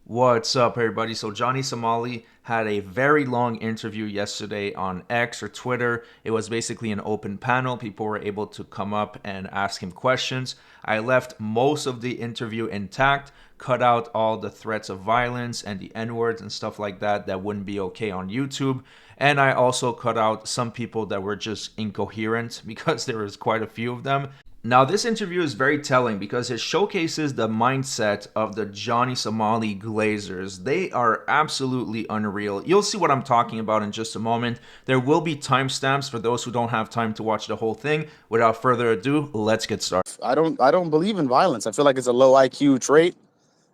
What's up, everybody? So, Johnny Somali had a very long interview yesterday on X or Twitter. It was basically an open panel. People were able to come up and ask him questions. I left most of the interview intact, cut out all the threats of violence and the N words and stuff like that wouldn't be okay on YouTube. And I also cut out some people that were just incoherent because there was quite a few of them. Now, this interview is very telling because it showcases the mindset of the Johnny Somali Glazers. They are absolutely unreal. You'll see what I'm talking about in just a moment. There will be timestamps for those who don't have time to watch the whole thing. Without further ado, let's get started. I don't believe in violence. I feel like it's a low IQ trait.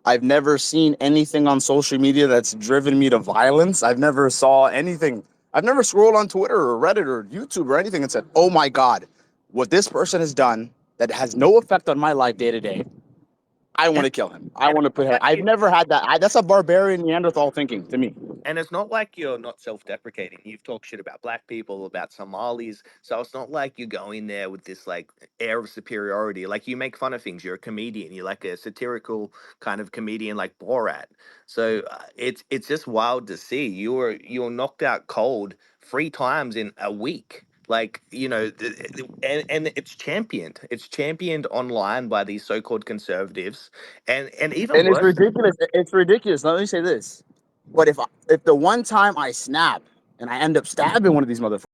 I've never seen anything on social media that's driven me to violence. I've never saw anything. I've never scrolled on Twitter or Reddit or YouTube or anything and said, "Oh my God, what this person has done that has no effect on my life day to day. I want to kill him. I want to put him." I've never had that. That's a barbarian Neanderthal thinking to me. And it's not like you're not self-deprecating. You've talked shit about black people, about Somalis, so it's not like you're going there with this like air of superiority. Like you make fun of things. You're a comedian. You're like a satirical kind of comedian, like Borat. So it's just wild to see. You were knocked out cold 3 times in a week. Like and it's championed. It's championed online by these so-called conservatives, and even And it's worse. ridiculous. It's ridiculous. Let me say this. But if the one time I snap and I end up stabbing one of these motherfuckers,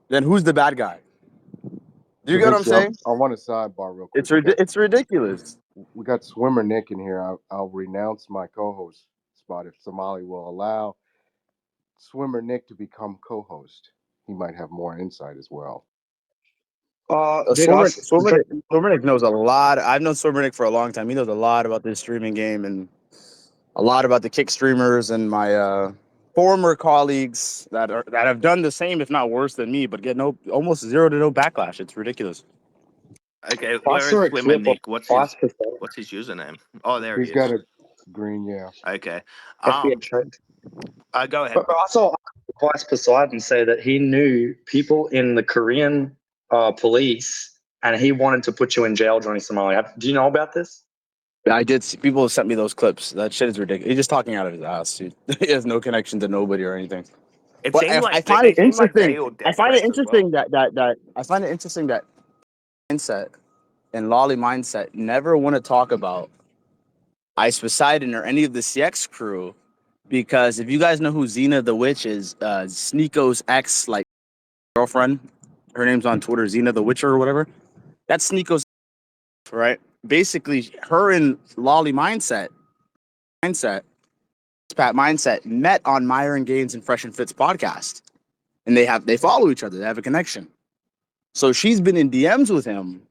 then who's the bad guy? Do you get what I'm Vinci, I, saying? I want a sidebar real quick. It's ridiculous. We got Swimmer Nick in here. I'll renounce my co-host spot if Somali will allow Swimmer Nick to become co-host. He might have more insight as well. Dude, Swimmernick knows a lot. I've known Swimmernick for a long time. He knows a lot about this streaming game and a lot about the kick streamers and my former colleagues that have done the same, if not worse than me, but get almost zero to no backlash. It's ridiculous. Okay, I where saw is a Swimmer clip of Nick? What's his 5% what's his username? Oh, there he He's got is. a green, yeah. Okay. FBI trend. Go ahead. But I saw Vice Poseidon say that he knew people in the Korean police and he wanted to put you in jail, Johnny Somali. Do you know about this? I did see people have sent me those clips. That shit is ridiculous. He's just talking out of his ass, dude. He has no connection to nobody or anything. It But seemed I like find they it seem like interesting. real I death find it threats as well. interesting I find it interesting that mindset and lolly mindset never want to talk about Ice Poseidon or any of the CX crew, because if you guys know who Xena the Witch is, Sneeko's ex like girlfriend, her name's on Twitter, Xena the Witcher or whatever. That's Sneeko's, right? Basically, her and lolly mindset, Pat mindset met on Myron Gaines and Fresh and Fit's podcast, and they follow each other. They have a connection. So she's been in DMs with him,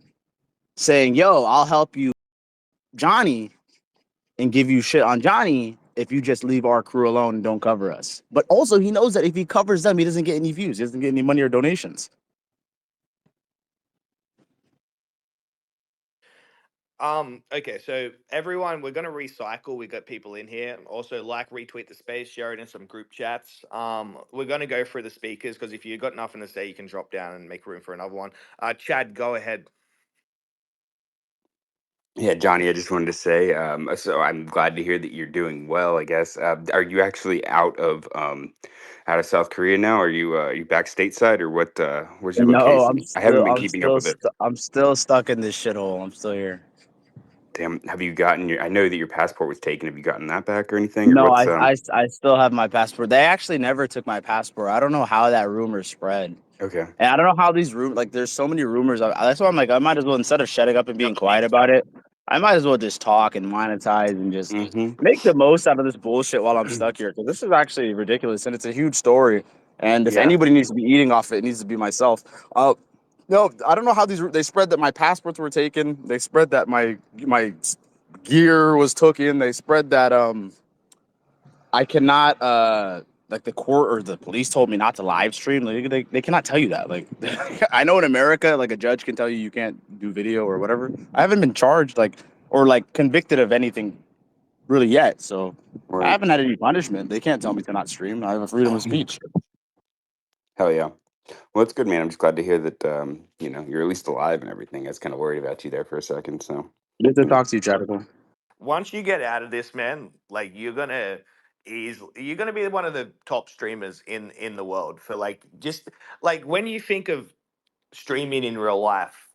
saying, "Yo, I'll help you, Johnny, and give you shit on Johnny if you just leave our crew alone and don't cover us." But also, he knows that if he covers them, he doesn't get any views. He doesn't get any money or donations. Okay, so everyone, we're gonna recycle. We got people in here. Also, like, retweet the space, share it in some group chats. We're gonna go through the speakers because if you got nothing to say, you can drop down and make room for another one. Chad, go ahead. Yeah, Johnny, I just wanted to say, so I'm glad to hear that you're doing well, I guess. Are you actually out of South Korea now? Are you back stateside or what, where's your No, location? I haven't been keeping up with it. I'm still stuck in this shithole. I'm still here. Damn, have you gotten I know that your passport was taken. Have you gotten that back or anything? Or No, what's, I still have my passport. They actually never took my passport. I don't know how that rumor spread. okay. And I don't know how these like, there's so many rumors. That's why I'm like, I might as well, instead of shutting up and being quiet about it, I might as well just talk and monetize and just Mm-hmm. make the most out of this bullshit while I'm stuck here. Because this is actually ridiculous and it's a huge story. And if Yeah. anybody needs to be eating off it, it needs to be myself. No, I don't know how they spread that my passports were taken. They spread that my gear was taken. They spread that I cannot like the court or the police told me not to live stream. Like, they cannot tell you that. Like I know in America, like a judge can tell you can't do video or whatever. I haven't been charged or convicted of anything really yet. So I Right. haven't had any punishment. They can't tell me to not stream. I have a freedom of speech. Hell yeah. Well, it's good, man. I'm just glad to hear that, you're at least alive and everything. I was kind of worried about you there for a second, so. Good to talk to you, Chadical. once you get out of this, man, like you're gonna be one of the top streamers in the world for like just like when you think of streaming in real life,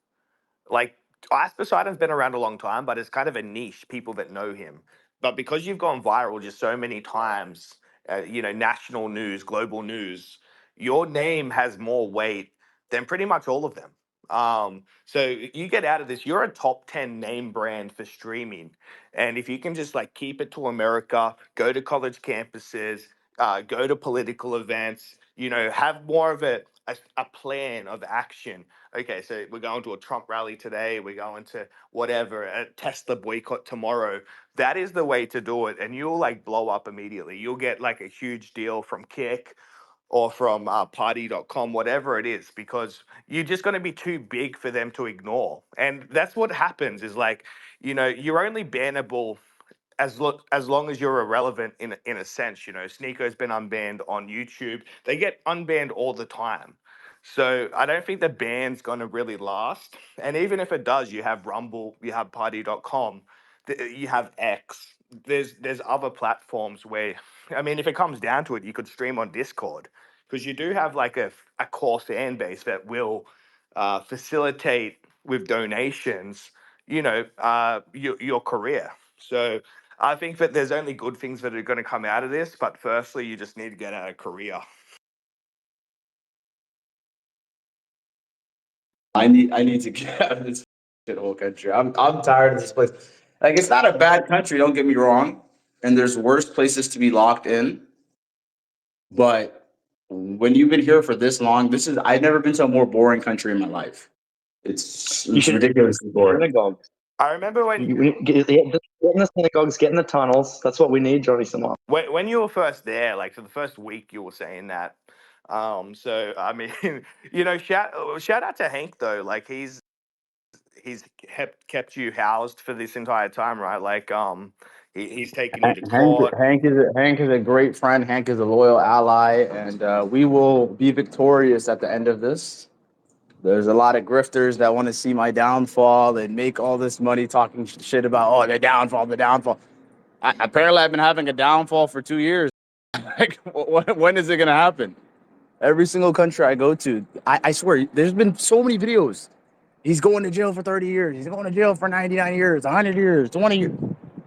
like Ice Poseidon's been around a long time, but it's kind of a niche people that know him. But because you've gone viral just so many times, national news, global news, your name has more weight than pretty much all of them. So you get out of this, you're a top 10 name brand for streaming. And if you can just like keep it to America, go to college campuses, go to political events, have more of a plan of action. Okay, so we're going to a Trump rally today, we're going to whatever, a Tesla boycott tomorrow. That is the way to do it. And you'll like blow up immediately. You'll get like a huge deal from Kick or from party.com, whatever it is, because you're just going to be too big for them to ignore. And that's what happens is like, you're only bannable as long as you're irrelevant in a sense. Sneako's been unbanned on YouTube. They get unbanned all the time. So I don't think the ban's gonna really last. And even if it does, you have Rumble, you have party.com, you have X. There's other platforms where, I mean, if it comes down to it, you could stream on Discord because you do have like a core fan base that will facilitate with donations, your career. So I think that there's only good things that are going to come out of this. But firstly, you just need to get out of Korea. I need to get out of this whole country. I'm tired of this place. Like it's not a bad country, don't get me wrong. And there's worse places to be locked in. But when you've been here for this long, I've never been to a more boring country in my life. It's should ridiculously boring. synagogues. I remember Get in the synagogues, get in the tunnels. That's what we need, Johnny Somali. when you were first there, like for the first week, you were saying that. So I mean, shout out to Hank though. Like he's kept you housed for this entire time, right? Like he's taken you to court. Hank is a great friend. Hank is a loyal ally, and we will be victorious at the end of this. There's a lot of grifters that want to see my downfall and make all this money talking shit about the downfall, the downfall. Apparently, I've been having a downfall for 2 years. Like, when is it gonna happen? Every single country I go to, I swear, there's been so many videos. He's going to jail for 30 years. He's going to jail for 99 years, 100 years, 20 years.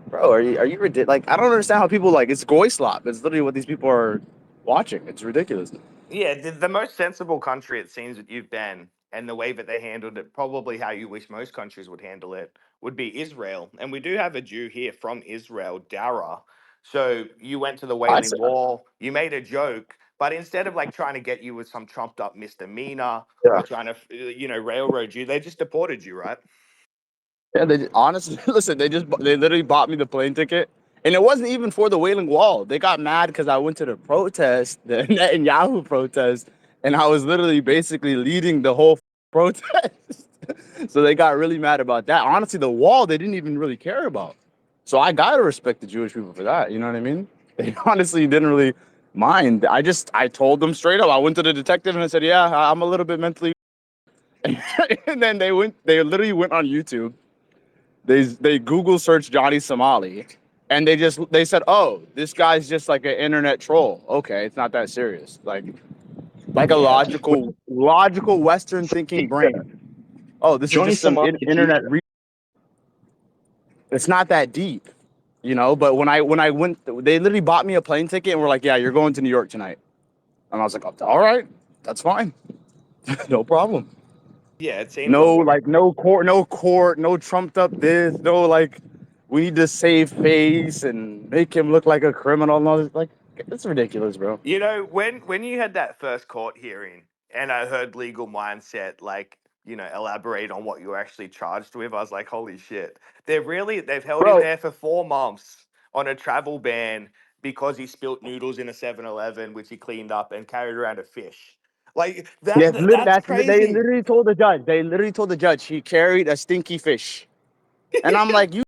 Bro, are you ridiculous? Like, I don't understand how people it's goy slop. It's literally what these people are watching. It's ridiculous. Yeah, the most sensible country it seems that you've been, and the way that they handled it, probably how you wish most countries would handle it, would be Israel. And we do have a Jew here from Israel, Dara. So you went to the I Wailing said, Wall, you made a joke, but instead of like trying to get you with some trumped up misdemeanor yeah. or trying to, railroad you, they just deported you, right? Yeah, they honestly listen. They literally bought me the plane ticket, and it wasn't even for the Wailing Wall. They got mad because I went to the protest, the Netanyahu protest, and I was literally basically leading the whole protest. So they got really mad about that. Honestly, the wall they didn't even really care about. So I gotta respect the Jewish people for that. You know what I mean? They honestly didn't really mind. I told them straight up. I went to the detective and I said, "Yeah, I'm a little bit mentally." And then they literally went on YouTube. They Google searched Johnny Somali, and they said, "Oh, this guy's just like an internet troll. Okay, it's not that serious." Like a Yeah. logical Western thinking brain. Oh, this is Johnny just some Somali. internet. It's not that deep, But when I went, they literally bought me a plane ticket and were like, "Yeah, you're going to New York tonight." And I was like, "All right, that's fine, no problem." Yeah, it seems No, like like no court, no trumped up this, no like we need to save face and make him look like a criminal and all this. Like it's ridiculous, bro. when you had that first court hearing and I heard legal mindset like elaborate on what you were actually charged with, I was like, holy shit. They've held him Bro, there for 4 months on a travel ban because he spilt noodles in a 7-Eleven, which he cleaned up and carried around a fish. Like yes, that's they crazy. literally told the judge. They literally told the judge he carried a stinky fish, and I'm like, you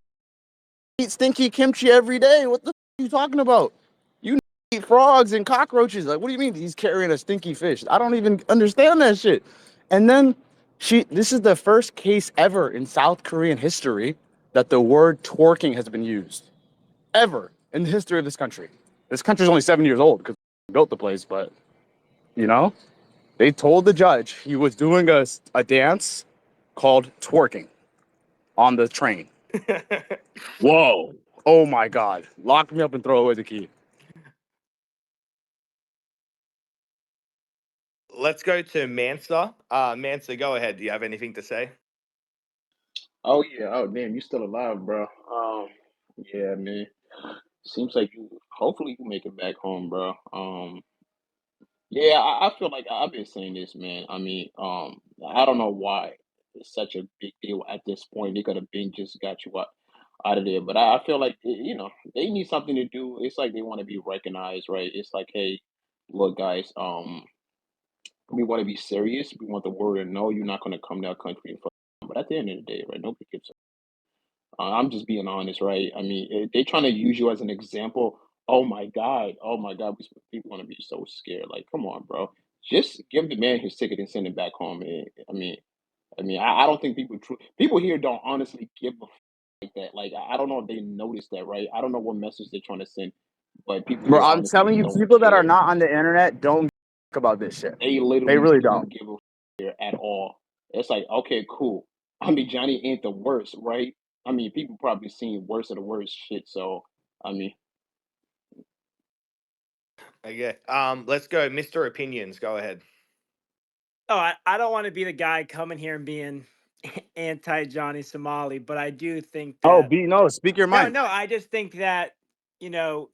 eat stinky kimchi every day. What the are you talking about? You eat frogs and cockroaches. Like, what do you mean he's carrying a stinky fish? I don't even understand that shit. And then this is the first case ever in South Korean history that the word twerking has been used ever in the history of this country. This country's only 7 years old because we built the place, but you know, they told the judge he was doing a dance called twerking on the train. Whoa. Oh my God. Lock me up and throw away the key. Let's go to Mansa. Mansa, go ahead. Do you have anything to say? Oh yeah. Oh damn, you still alive, bro. Yeah, man. Seems like you. Hopefully, you make it back home, bro. Yeah, I feel like I've been saying this, man. I mean, I don't know why it's such a big deal at this point. They could have been just got you out of there, but I feel like they need something to do. It's like they want to be recognized, right? It's like, hey, look, guys, we want to be serious. We want the world to know you're not going to come to our country and fuck. But at the end of the day, right? Nobody gives I'm just being honest, right? I mean, they trying to use you as an example. Oh my God, people want to be so scared. Like, come on, bro. Just give the man his ticket and send him back home. I don't think people here don't honestly give a like that. Like, I don't know if they noticed that, right? I don't know what message they're trying to send, but people Bro, here I'm honestly telling you, don't people that are care. not on the internet don't give about this shit. They They literally really don't don't. give a here at all. It's like, okay, cool. I mean, Johnny ain't the worst, right? I mean, people probably seen worse of the worst shit. So, I mean, Okay. Let's go, Mr. Opinions. Go ahead. Oh, I don't want to be the guy coming here and being anti Johnny Somali, but I do think Oh, that speak your no, mind. no, I just think that, you know,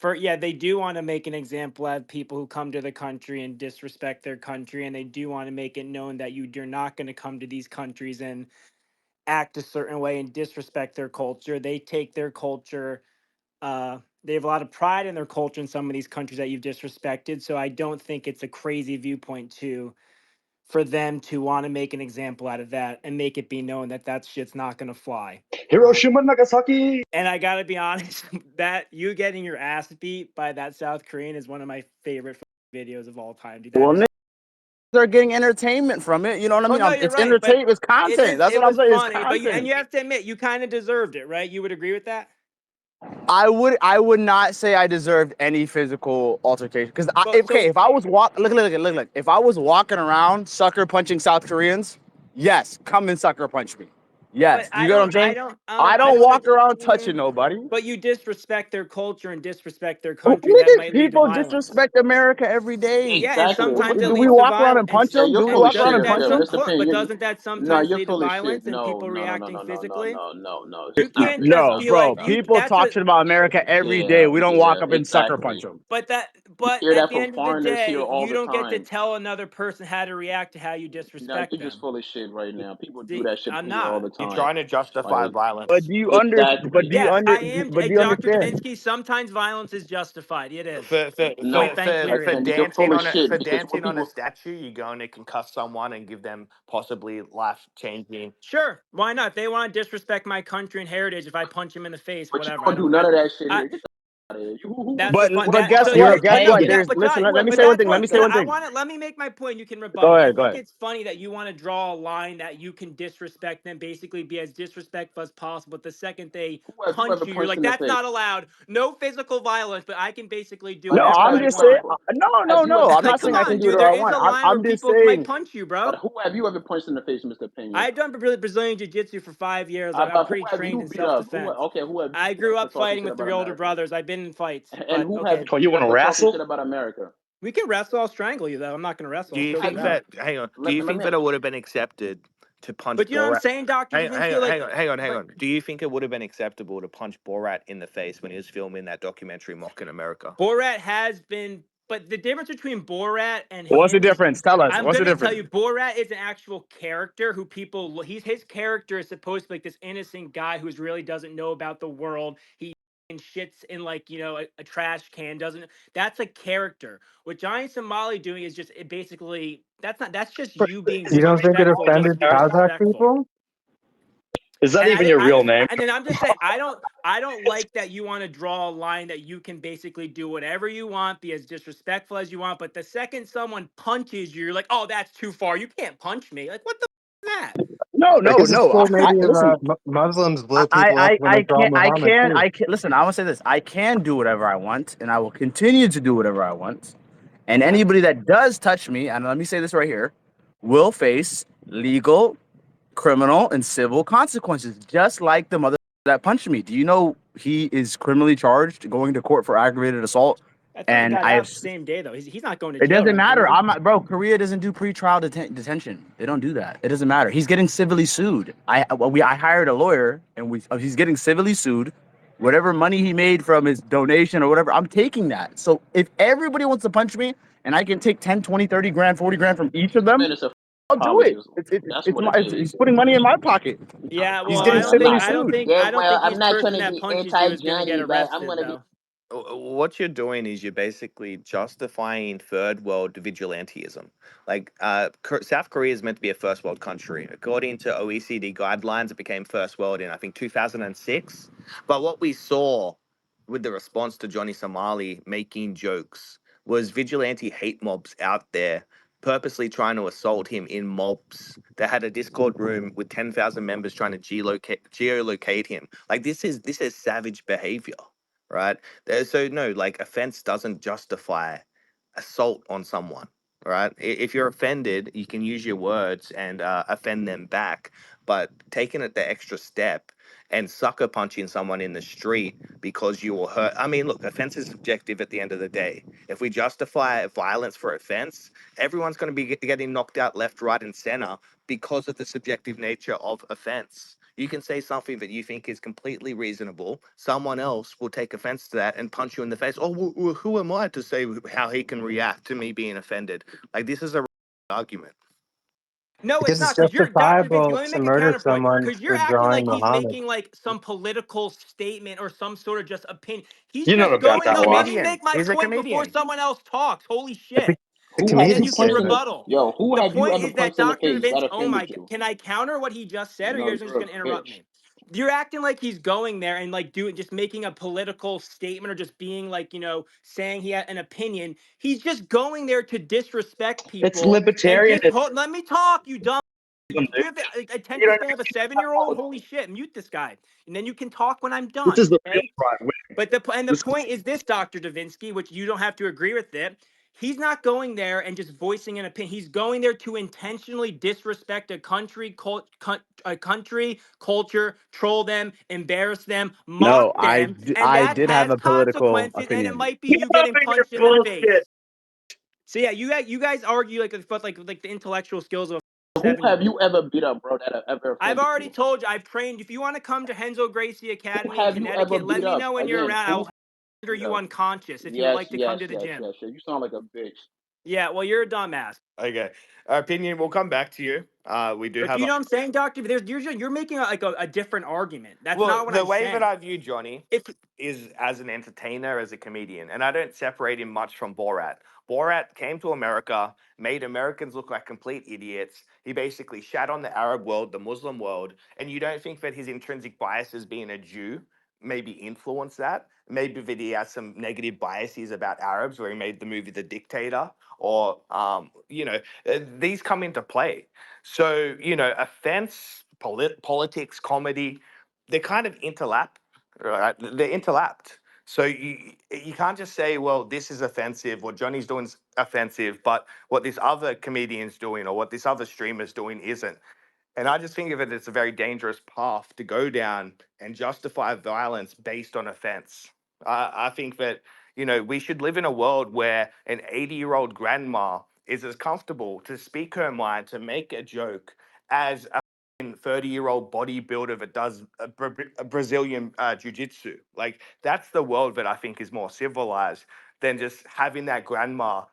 they do want to make an example out of people who come to the country and disrespect their country, and they do want to make it known that you're not going to come to these countries and act a certain way and disrespect their culture. They take their culture. They have a lot of pride in their culture in some of these countries that you've disrespected. So I don't think it's a crazy viewpoint for them to want to make an example out of that and make it be known that that shit's not going to fly. Hiroshima, Nagasaki. And I gotta be honest, that you getting your ass beat by that South Korean is one of my favorite videos of all time, dude. That Well, is. they're getting entertainment from it. You know what I Well, mean? no, you're It's right, but entertainment. It's content. That's it what I'm was saying. It's funny, but content. you have to admit you kind of deserved it, right? You would agree with that? I would not say I deserved any physical altercation because Well, so if I was look, if I was walking around sucker punching South Koreans, yes, come and sucker punch me. but Yes, you get what I'm saying? I don't walk around touching nobody. but you disrespect their culture and disrespect their Who country. That niggas might lead to people violence. disrespect America every day? Yeah, and exactly. sometimes it Do we leads to walk around and violence. punch them? You're Do we full of walk shit around Doesn't and right that punch there, them? Mr. Payne. but doesn't that No, sometimes you're lead to full of shit. violence and No, people no, no, no, reacting no, no, no, physically? no, no, no. You Stop can't it. just No, Stop be it. like bro. Stop you. it. People That's a talking about America every day. Yeah, We don't walk yeah, up and sucker punch exactly. them. but Hear at that the from end of the foreigners here day, all you the don't get to time. tell another person how to react to how you No, disrespect you're just them. full of shit right now. People do See, that shit I'm here all not. the You're time. trying to justify Like, But violence. do you exactly. Yes, I am, but do you Dr. understand? Kavinsky. Sometimes violence is justified. It is. For for No, Point blank. for Period. and you're full dancing of on it shit for because what dancing on a people statue, you go and it can cuss someone and give them possibly life changing. Sure, why not? If they want to disrespect my country and heritage, if I punch them in the face, but you whatever. I don't don't. do none of that shit I here. Get the out of here. That's the But point. but That guess so what? here, Guess but no, what? but There's that, but listen. Johnny, Let me but say one that's thing. Let what me say one thing. let me make my point. You can Go rebuttal. I ahead. Go think ahead. it's funny that you want to draw a line that you can disrespect them, basically be as disrespectful as possible. But the second they who have you punch ever you, you're punched like, in the that's face? not allowed. No physical violence, but I can basically do But No, who whatever I'm have I just you saying. ever want. have you No. ever I'm Like, not punched in saying come the I can on, do face? dude. whatever There I is want. a line I'm where just people might saying. punch you, bro. But who have you ever punched in the face, Mr. Pena? I've done Brazilian jiu-jitsu for 5 years. I'm But who pretty have trained you in beat up? self-defense. Who have you I beat up grew for up talking fighting shit with about three older America? brothers. I've been in fights, And but who have okay. you Oh, you beat want up to for talking shit wrestle? about America? We can wrestle. I'll strangle you, though. I'm not going to wrestle. Do I'll you choke Have you think you? out. that hang on? Do Let, you let think me. that it would have been accepted to punch But you know what I'm Borat? saying, Dr. Kavinsky? Like, Hang but on. Do you think it would have been acceptable to punch Borat in the face when he was filming that documentary Mocking America? Borat has been, but the difference between Borat and What's the him is, difference? Tell us. I'm What's the gonna tell difference? you, Borat is an actual character who his character is supposed to be like this innocent guy who really doesn't know about the world. He and shits in like a trash can. Doesn't That's a character. What Johnny Somali doing is just basically that's just you being You don't think it disrespectful just to offended be Kazakh disrespectful. people? Is that even your real name? And then I'm just saying, I don't like that you want to draw a line that you can basically do whatever you want, be as disrespectful as you want. But the second someone punches you, you're like, oh, that's too far. You can't punch me. Like, what the f- is that? Like, isn't school maybe Listen, Muslims blew people up when they saw Muhammad too? I can listen. I want to say this. I can do whatever I want, and I will continue to do whatever I want. And anybody that does touch me, and let me say this right here, will face legal, criminal, and civil consequences, just like the mother that punched me. Do you know he is criminally charged, going to court for aggravated assault? I thought he And got I out have. the same day though. He's not going to It jail, doesn't right, matter. Glazing? I'm not, bro. Korea doesn't do pretrial detention. They don't do that. It doesn't matter. He's getting civilly sued. I hired a lawyer, and he's getting civilly sued. Whatever money he made from his donation or whatever, I'm taking that. So if everybody wants to punch me, and I can take 10, 20, 30 grand, 40 grand from each of them, Man, it's a I'll do it. communism. That's what it He's is. putting money in my pocket. Yeah, He's well, getting I don't think civilly I don't sued. think Yeah, I don't well, think I'm each not trying person to that be punches you is going to get anti-Johnny, but I'm arrested gonna be. though. What you're doing is you're basically justifying third world vigilantism. Like South Korea is meant to be a first world country. According to OECD guidelines, it became first world in I think 2006. But what we saw with the response to Johnny Somali making jokes was vigilante hate mobs out there purposely trying to assault him in mobs. They had a Discord room with 10,000 members trying to geolocate him. Like this is savage behavior, right? So no, like offense doesn't justify assault on someone, right? If you're offended, you can use your words and offend them back. But taking it the extra step and sucker punching someone in the street because you were hurt. I mean, look, offense is subjective at the end of the day. If we justify violence for offense, everyone's going to be getting knocked out left, right, and center because of the subjective nature of offense. You can say something that you think is completely reasonable. Someone else will take offense to that and punch you in the face. Oh, well, who am I to say how he can react to me being offended? Like, this is a argument. No, it's Because it's not. Because you're Dr. Vinsky. justifiable Let me to make a murder counterpoint. someone Because you're for acting drawing like he's Muhammad. making like some political statement or some sort of just opinion. He's You're not just about going. He's a that No, let life. me comedian. make my He's a point before comedian. someone else talks. Holy The, shit! the Who And have then you comedian you can said punched in that. the rebuttal. Yo, who The have you point ever is that punched in the Dr. face that Vince. Oh my offended God! you? Can I counter what he just said, or No, you're just you're a going to interrupt bitch. me? You're acting like he's going there and like doing just making a political statement or just being like saying he had an opinion. He's just going there to disrespect It's people and libertarianism, let me talk, you dumb. dude. Do you have the You attention don't span of a understand 7-year-old? psychology. Holy shit! Mute this guy, and then you can talk when I'm This done. is the real Okay. right wing. But the This point is this, Dr. Davinsky, which you don't have to agree with it. He's not going there and just voicing an opinion. He's going there to intentionally disrespect a country, culture, troll them, embarrass them, mock No, them, and I that did have has a political consequences. And it opinion. might be Get you up getting in your punched in the face. bullshit. So yeah, you guys argue like the intellectual skills of a Who 7-year-old. have you ever beat up, bro, that have ever I've offended already you? told you I've trained. If you want to come to Henzo Gracie Who Academy in have you ever Connecticut, let beat me up? know when you're Again, around. who I'll render beat you up? unconscious if you would Yes, like to come yes, to the yes, gym. yes, yes. You sound like a bitch. Yeah, well, you're a dumbass. Okay. Opinion, we'll come back to you. We do But have you a. know what I'm saying, Doctor? You're making a different argument. That's Well, not what the I'm way that saying. I view Johnny If is as an entertainer, as a comedian, and I don't separate him much from Borat. Borat came to America, made Americans look like complete idiots. He basically shat on the Arab world, the Muslim world, and you don't think that his intrinsic bias as being a Jew maybe influenced that? Maybe that he has some negative biases about Arabs, where he made the movie The Dictator, or these come into play. So offense, politics, comedy, they kind of interlap, right? They're interlapped. So you can't just say, well, this is offensive, what Johnny's doing is offensive, but what this other comedian's doing or what this other streamer's doing isn't. And I just think of it as a very dangerous path to go down and justify violence based on offense. I think that, we should live in a world where an 80-year-old grandma is as comfortable to speak her mind, to make a joke, as a 30-year-old bodybuilder that does a Brazilian jiu-jitsu. Like, that's the world that I think is more civilized than just having that grandma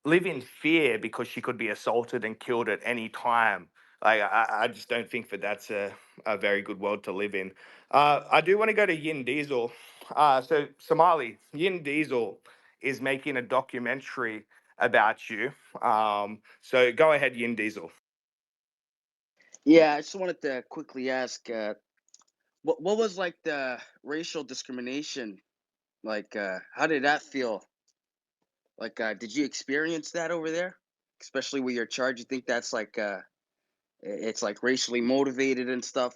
live in fear because she could be assaulted and killed at any time. Like, I just don't think that that's a very good world to live in. I do want to go to Yin Diesel. So, Somali, Yin Diesel is making a documentary about you. So, go ahead, Yin Diesel. Yeah, I just wanted to quickly ask, what was like the racial discrimination? Like, how did that feel? Like, did you experience that over there? Especially with your charge, you think that's like It's like racially motivated and stuff.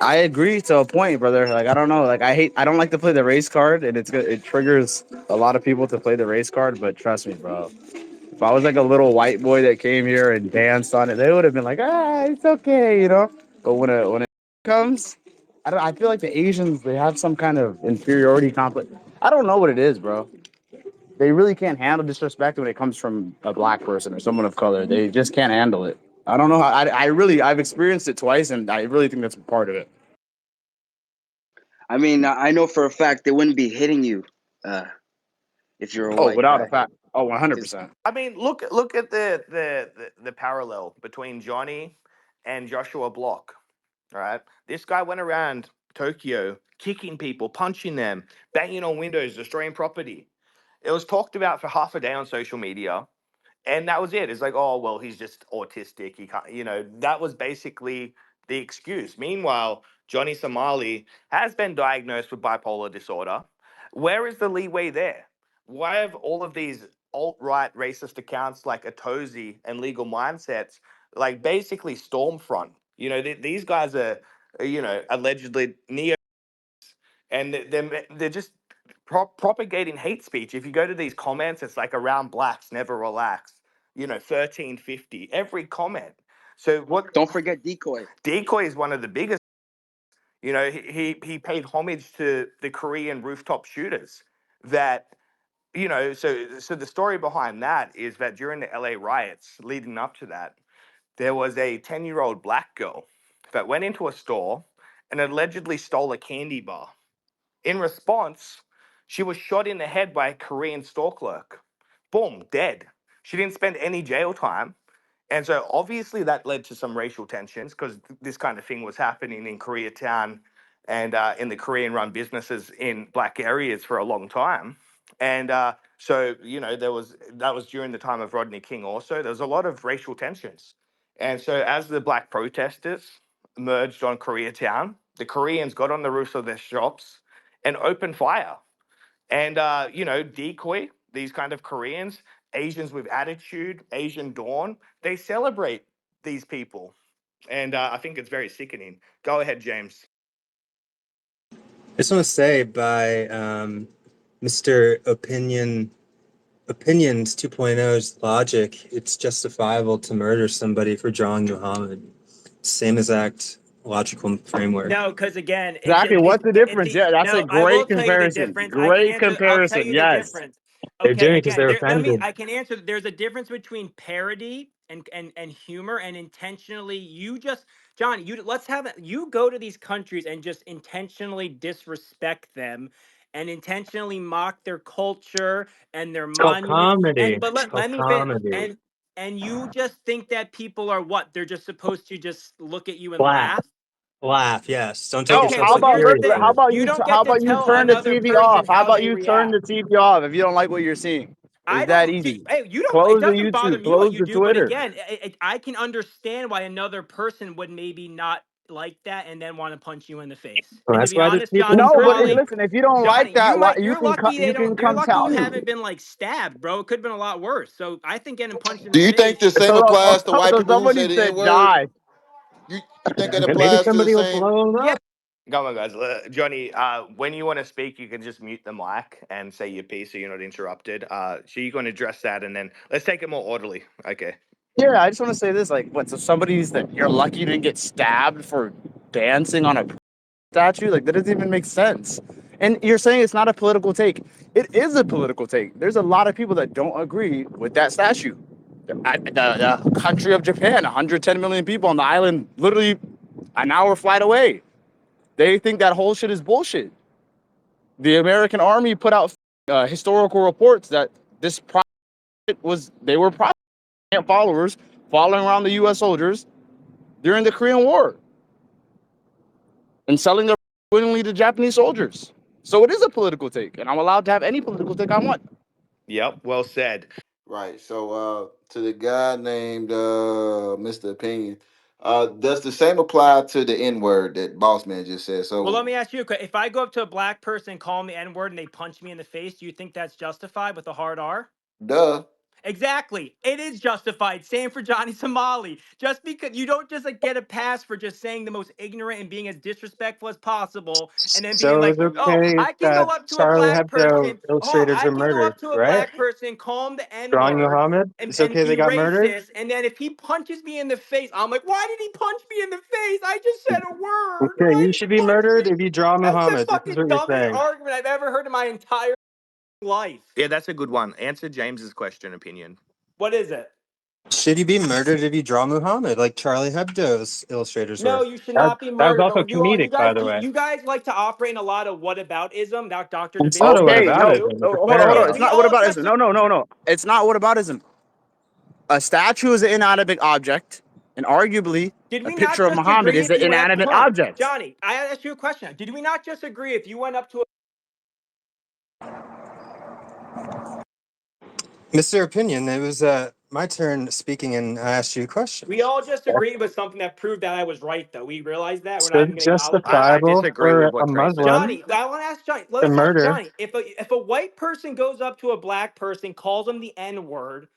I agree to a point, brother. Like I don't know. Like I don't like to play the race card, and it's good. It triggers a lot of people to play the race card. But trust me, bro. If I was like a little white boy that came here and danced on it, they would have been like, it's okay, you know. But when it comes, I feel like the Asians, they have some kind of inferiority complex. I don't know what it is, bro. They really can't handle disrespect when it comes from a black person or someone of color. They just can't handle it. I don't know how. I've experienced it twice, and I really think that's part of it. I mean, I know for a fact they wouldn't be hitting you if you're a Oh, white without a guy. fact. Oh, Just 100%. I mean, look at the parallel between Johnny and Joshua Block. All right, this guy went around Tokyo kicking people, punching them, banging on windows, destroying property. It was talked about for half a day on social media, and that was it. It's like, oh well, he's just autistic. He can't, that was basically the excuse. Meanwhile, Johnny Somali has been diagnosed with bipolar disorder. Where is the leeway there? Why have all of these alt-right racist accounts like Atozi and Legal Mindsets like basically Stormfront? These guys are, allegedly neo, and they're just propagating hate speech. If you go to these comments, it's like around blacks, never relax. 1350 every comment. So what? don't forget Decoy. Decoy is one of the biggest. He paid homage to the Korean rooftop shooters. That so the story behind that is that during the LA riots leading up to that, there was a 10-year-old black girl that went into a store and allegedly stole a candy bar. In response, she was shot in the head by a Korean store clerk. Boom, dead. She didn't spend any jail time. And so obviously that led to some racial tensions because this kind of thing was happening in Koreatown and in the Korean run businesses in black areas for a long time. And so, that was during the time of Rodney King also. There was a lot of racial tensions. And so as the black protesters emerged on Koreatown, the Koreans got on the roofs of their shops and opened fire. And Decoy, these kind of Koreans, Asians with attitude, Asian Dawn, they celebrate these people. And I think it's very sickening. Go ahead, James. I just want to say by Mr. Opinions 2.0's logic, it's justifiable to murder somebody for drawing Muhammad. Same exact logical framework. No, because again, Exactly. What's the difference? Yeah, that's a no. I will great tell you the comparison. difference. I can Great answer. I'll tell comparison. you the Yes. difference. They're Okay, doing it because again, they're let me. offended. I can answer. There's a difference between parody and humor and intentionally. John. Let's have it. You go to these countries and just intentionally disrespect them. And intentionally mock their culture and their It's called monuments. comedy. But It's let called me finish. comedy. And you just think that people are what? They're just supposed to just look at you and Laugh. laugh? Laugh, yes. Don't take No, Okay, yourself how well, so about here's the this? thing. How seriously. about You you? don't How get to about you tell turn the another TV off? person How how about they you turn the react. TV off if you don't like what you're seeing? I It's that don't easy. hey, you don't it Close the doesn't bother YouTube. me what Close you the do, but Twitter. again, I can understand why another person would maybe not like that and then want to punch you in the face. Well, And to that's be why there's honest, people Johnny in No, but prison. Somali, listen, if you don't like Johnny, that, you're lucky you can they're come lucky tell you me. haven't been like stabbed, bro. It could have been a lot worse. So I think getting punched in Do the you think face. the same So, applies to white so people who say somebody the N said word? die. You think that And maybe applies to the somebody will same? blow them Yeah, up. Come on, guys. Johnny, when you want to speak, you can just mute the mic and say your piece so you're not interrupted. So you can address that and then let's take it more orderly. Okay. Yeah, I just want to say this. Like, what? So somebody's that you're lucky you didn't get stabbed for dancing on a statue? Like, that doesn't even make sense. And you're saying it's not a political take. It is a political take. There's a lot of people that don't agree with that statue. The country of Japan, 110 million people on the island, literally an hour flight away. They think that whole shit is bullshit. The American Army put out historical reports that this project they were followers following around the U.S. soldiers during the Korean War and selling them willingly to Japanese soldiers. So it is a political take, and I'm allowed to have any political take I want. Yep. Well said. Right. So to the guy named Mr. Opinion, does the same apply to the N word that Boss Man just said? well, let So me ask you, if I go up to a black person, call them the N-word, and they punch me in the face, do you think that's justified with a hard R? duh. Exactly. It is justified. Same for Johnny Somali. Just because you don't just like get a pass for just saying the most ignorant and being as disrespectful as possible, and then being So it like, was "Oh, okay I can that go up to a Charlie black Hebdo person. Oh, illustrators I were can go murdered, up to a right? black person, call him the N Drawing word, Muhammad, and it's okay be they got murdered. racist. And then if he punches me in the face, I'm like, why did he punch me in the face? I just said a word. Okay, Why you did he should be punch murdered me? if you draw That's the Muhammad. This is fucking what you're dumbest saying. argument I've ever heard in my entire life. Yeah, that's a good one. Answer James's question. Opinion. What is it? Should you be murdered if you draw Muhammad, like Charlie Hebdo's illustrators No, were? you should That, not be that was murdered. also But you comedic, by guys, the way. you guys like to operate in a lot of whataboutism. That Dr. Da It's not a Vinci Okay, does no, too. whataboutism. It's a hold on, hold on. parallel. It's We not what all about just ism. No, no, no, no. It's not what about ism. A statue is an inanimate object, and arguably, did a we not picture of just Muhammad agree is if an you went up to inanimate hold on, object. Johnny? I asked you a question. Did we not just agree if you went up to a Mr. Opinion, it was my turn speaking, and I asked you a question. we all just agreed with something that proved that I was right, though. We realized that. We're So not even it's going to acknowledge that. I justifiable disagree for with a what Trey said. Muslim Johnny, I want to ask Johnny. to Let's ask murder. Johnny. If a white person goes up to a black person, calls them the N word,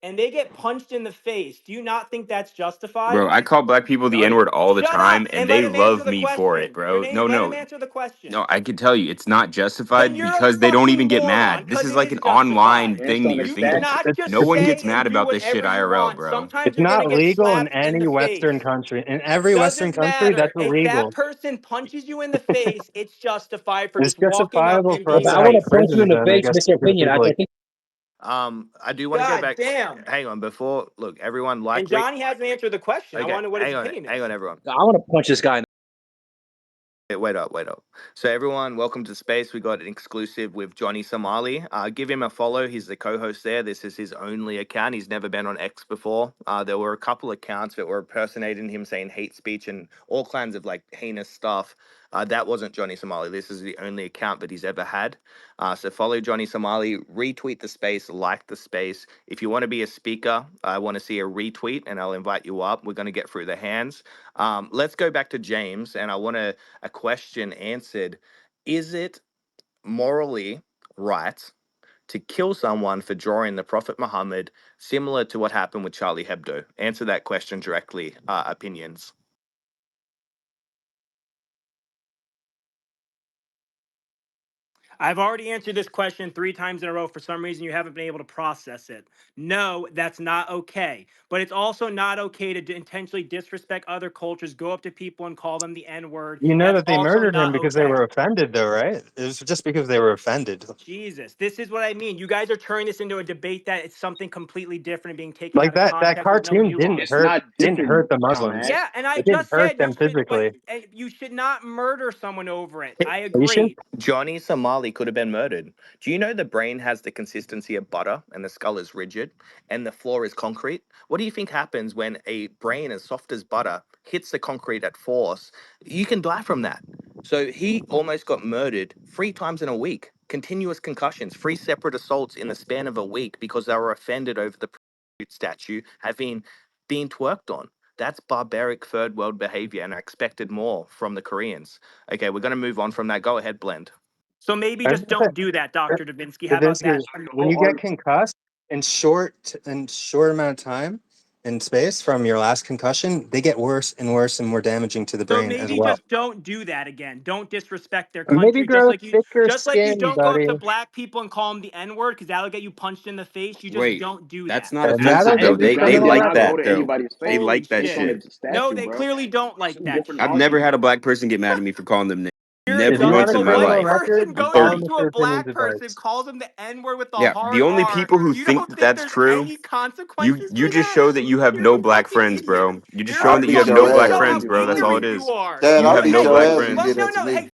and they get punched in the face, do you not think that's Bro, justified? I call black people the No, N word all the Shut up time, and and let they him answer love the me for it, question. bro. No, Let him no, answer the question. no. I can tell you, it's not Then justified you're a because they don't even fucking get moron, mad. This because is it like is an online justified. thing that you're You thinking. cannot just No one gets say and mad do about this shit whatever you IRL, want. bro. Sometimes It's you're gonna not get legal in slapped in any the Western face. country. In every Western Doesn't country, matter. that's If that illegal. person punches you in the face, it's justified for It's just walking up justifiable and for us being to I have want to racist. punch you in prisons, the then, I face, guess, Mr. for Opinion. people I like. think I do want to go God back. damn. Hang on, before look, everyone And Johnny hasn't answered the question. I okay, wonder what his opinion hang is. on, everyone. I want to punch this guy. Wait up, wait up. So everyone, welcome to Space. We got an exclusive with Johnny Somali. Give him a follow. He's the co-host there. This is his only account. He's never been on X before. There were a couple accounts that were impersonating him, saying hate speech and all kinds of like heinous stuff. That wasn't Johnny Somali. This is the only account that he's ever had. So follow Johnny Somali, retweet the space, like the space. If you want to be a speaker, I want to see a retweet, and I'll invite you up. We're going to get through the hands. Let's go back to James, and I want to a question answered. Is it morally right to kill someone for drawing the Prophet Muhammad, similar to what happened with Charlie Hebdo? Answer that question directly. Opinions. I've already answered this question 3 times in a row. For some reason, you haven't been able to process it. No, that's not okay. But it's also not okay to intentionally disrespect other cultures, go up to people and call them the N word. You know That's that they also murdered him not because they okay. were offended, though, right? It was just because they were offended. Jesus, this is what I mean. You guys are turning this into a debate that it's something completely different and being taken Like out of that context with no cartoon didn't It's nuance. hurt not didn't hurt different, the Muslims. dumbass. Yeah, and I It didn't just hurt said you them should, but physically. you should not murder someone over it. I Patient? agree. Johnny Somali could have been murdered. Do you know the brain has the consistency of butter and the skull is rigid and the floor is concrete? What do you think happens when a brain as soft as butter hits the concrete at force? You can die from that. So he almost got murdered 3 times in a week. Continuous concussions, 3 separate assaults in the span of a week because they were offended over the statue having been twerked on. That's barbaric third world behavior, and I expected more from the Koreans. Okay, we're going to move on from that. Go ahead, Blend. So maybe I was just gonna don't do that, say, Dr. Davinsky. How about Davinsky, that? when you get concussed in short amount of time in space from your last concussion, they get worse and worse and more damaging to the So brain as maybe well. just don't do that again. Don't disrespect their Maybe country. grow thicker Just like you skin, don't go up buddy. to black people and call them the N word because that'll get you punched in the face. You just Wait, don't do that's that. not And that'll offensive Hey, though. get you They brother, they you're criminal like not go record. to that though. anybody's They face. Holy like that Just on shit. a shit. No, statue, they bro. clearly don't It's like a that different I've shit. never had argument. a black person get mad at me for calling them names. You're If Never you dumb. want once If a in a my criminal white life. person record, I'm goes follow up 30. to a Mr. Opinion's black advice. person, calls them the N word with a Yeah, hard the only R, people who you think don't that think that's there's true, any you consequences you for just that? show that you have You're no a black fucking friends, idiot. bro. You just You're showing a that I'll you have beat fucking. no your black Show ass if how you friends, do that bro. to That's me. all ignorant it you is. are. Dad, You I'll have beat no your black ass if you Well, do friends. that to no. me. Hey,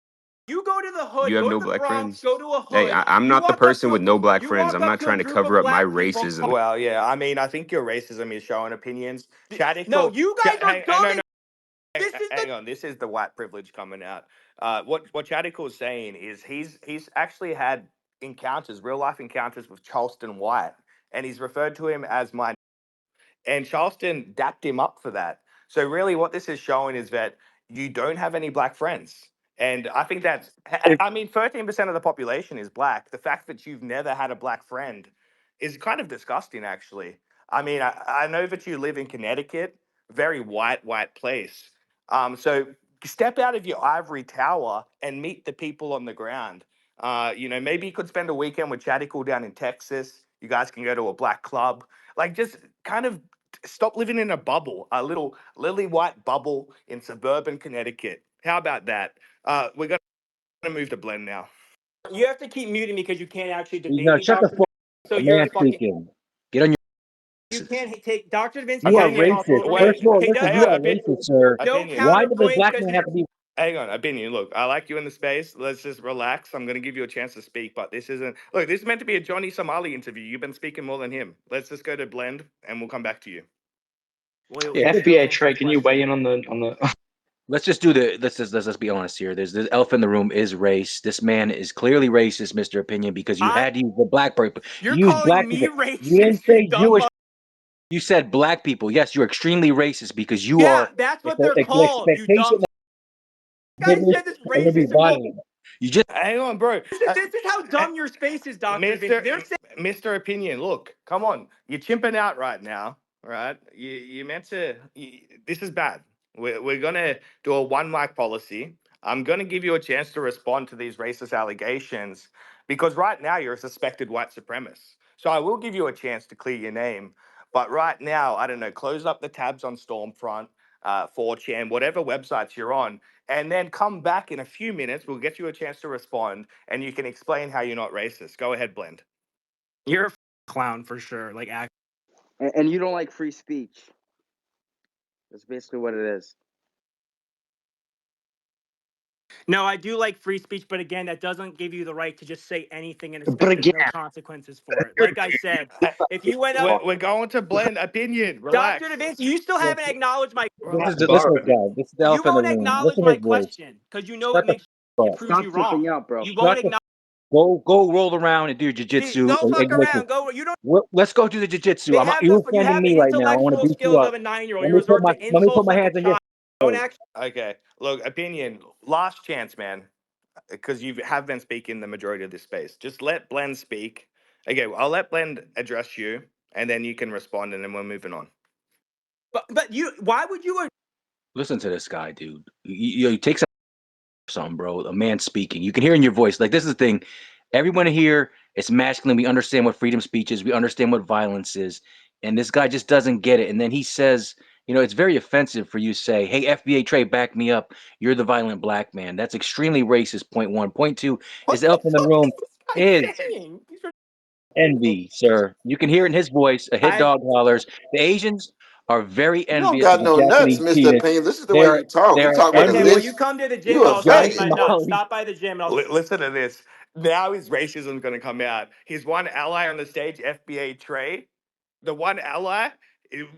you go to the hood, You have go no to the black Bronx, friends. go to a Hey, hood. I'm You not the walk up person to a, with no black you friends. walk I'm up not to a trying to group of cover up my black people. racism. Well, yeah, I mean, I think your racism is showing opinions. No, Chadical. you guys are dumb. No, no. This is the Hang on. This is the white privilege coming out. What Chadical is saying is he's actually had encounters, real life encounters with Charleston White, and he's referred to him as my. And Charleston dapped him up for that. So really, what this is showing is that you don't have any black friends. And I think that's, If I mean, 13% of the population is black. The fact that you've never had a black friend is kind of disgusting, actually. I mean, I know that you live in Connecticut, very white place. So step out of your ivory tower and meet the people on the ground. Maybe you could spend a weekend with Chadical down in Texas. You guys can go to a black club. Like, just kind of stop living in a bubble, a little lily white bubble in suburban Connecticut. How about that? We're going to move to Blend now. You have to keep muting me because you can't actually debate No, me, shut the Dr. fuck. So A you're man a fucking. speaking. Get on your. You can't take Dr. Vince. You are Can't Opinion. talk racist. over me. First of all, He listen, Hang you on, are opinion. racist, sir. no Opinion. Why does a counterpoint black because man have to be? Hang on, opinion. Look, I like you in the space. Let's just relax. I'm going to give you a chance to speak, but this isn't. Look, this is meant to be a Johnny Somali interview. You've been speaking more than him. Let's just go to Blend, and we'll come back to you. Yeah, FBA Trey, can you weigh in on the? Let's just do the. Let's be honest here. There's the elephant in the room is race. This man is clearly racist, Mr. Opinion, because you had to use the black people. You're You used black calling me people. You didn't racist, you say dumb. Jewish. You said black people. Yes, you're extremely racist because you Yeah, are. that's what It's they're an called. You expectation dumb. that Guy privilege said this and to be racist. violent. You just. Hang on, bro. This is how dumb your space is, Dr. Vince. Mr. They're saying Mr. Opinion, look, come on. You're chimping out right now, right? You meant to. This is bad. We're going to do a one mic policy. I'm going to give you a chance to respond to these racist allegations because right now you're a suspected white supremacist. So I will give you a chance to clear your name. But right now, I don't know, close up the tabs on Stormfront, 4chan, whatever websites you're on, and then come back in a few minutes. We'll get you a chance to respond, and you can explain how you're not racist. Go ahead, Blend. you're a clown for sure. Like, And you don't like free speech. That's basically what it is. no, I do like free speech, but again, that doesn't give you the right to just say anything and But expect there's again, no consequences for it. Like I said, if you went up, We're going to Blend opinion. Dr. Relax. DeVinci, you still haven't acknowledged my. This is Relax. this guy. This is the You elephant in won't the room. acknowledge Listen to my his voice. question because you know Shut it the makes fuck it up. proves Stop you flipping wrong. out, bro. You won't Shut the acknowledge. go roll around and do your jujitsu. Go fuck And listen, around. Go. You don't. let's go do the jujitsu. They have You're you offending have the me right now. I want to intellectual beat you skills up. of a 9-year-old. You resort to Let me put insults my like a hands on your child. Don't face. actually. Okay. Look, opinion. Last chance, man. Because you have been speaking the majority of this space. Just let Blend speak. Okay, I'll let Blend address you, and then you can respond, and then we're moving on. But you. Why would you? Listen to this guy, dude. You take something, bro. A man speaking. You can hear in your voice. Like, this is the thing. Everyone here is masculine. We understand what freedom speech is. We understand what violence is. And this guy just doesn't get it. And then he says, it's very offensive for you to say, hey, FBA Trey, back me up. You're the violent black man. That's extremely racist. Point one. Point two is the elephant in the room is Saying? envy, sir. You can hear it in his voice. A hit dog hollers. The Asians are very You don't envious of got the no nuts, Japanese Mr. penis. Opinion. This is the They way are you talk. they You are talk with a Okay, well, envious. you lisp. come to the gym You and I'll Johnny see offended. my nuts. Somali. Stop by the gym and I'll. Listen to this. Now his racism is going to come out. His one ally on the stage, FBA Trey, the one ally,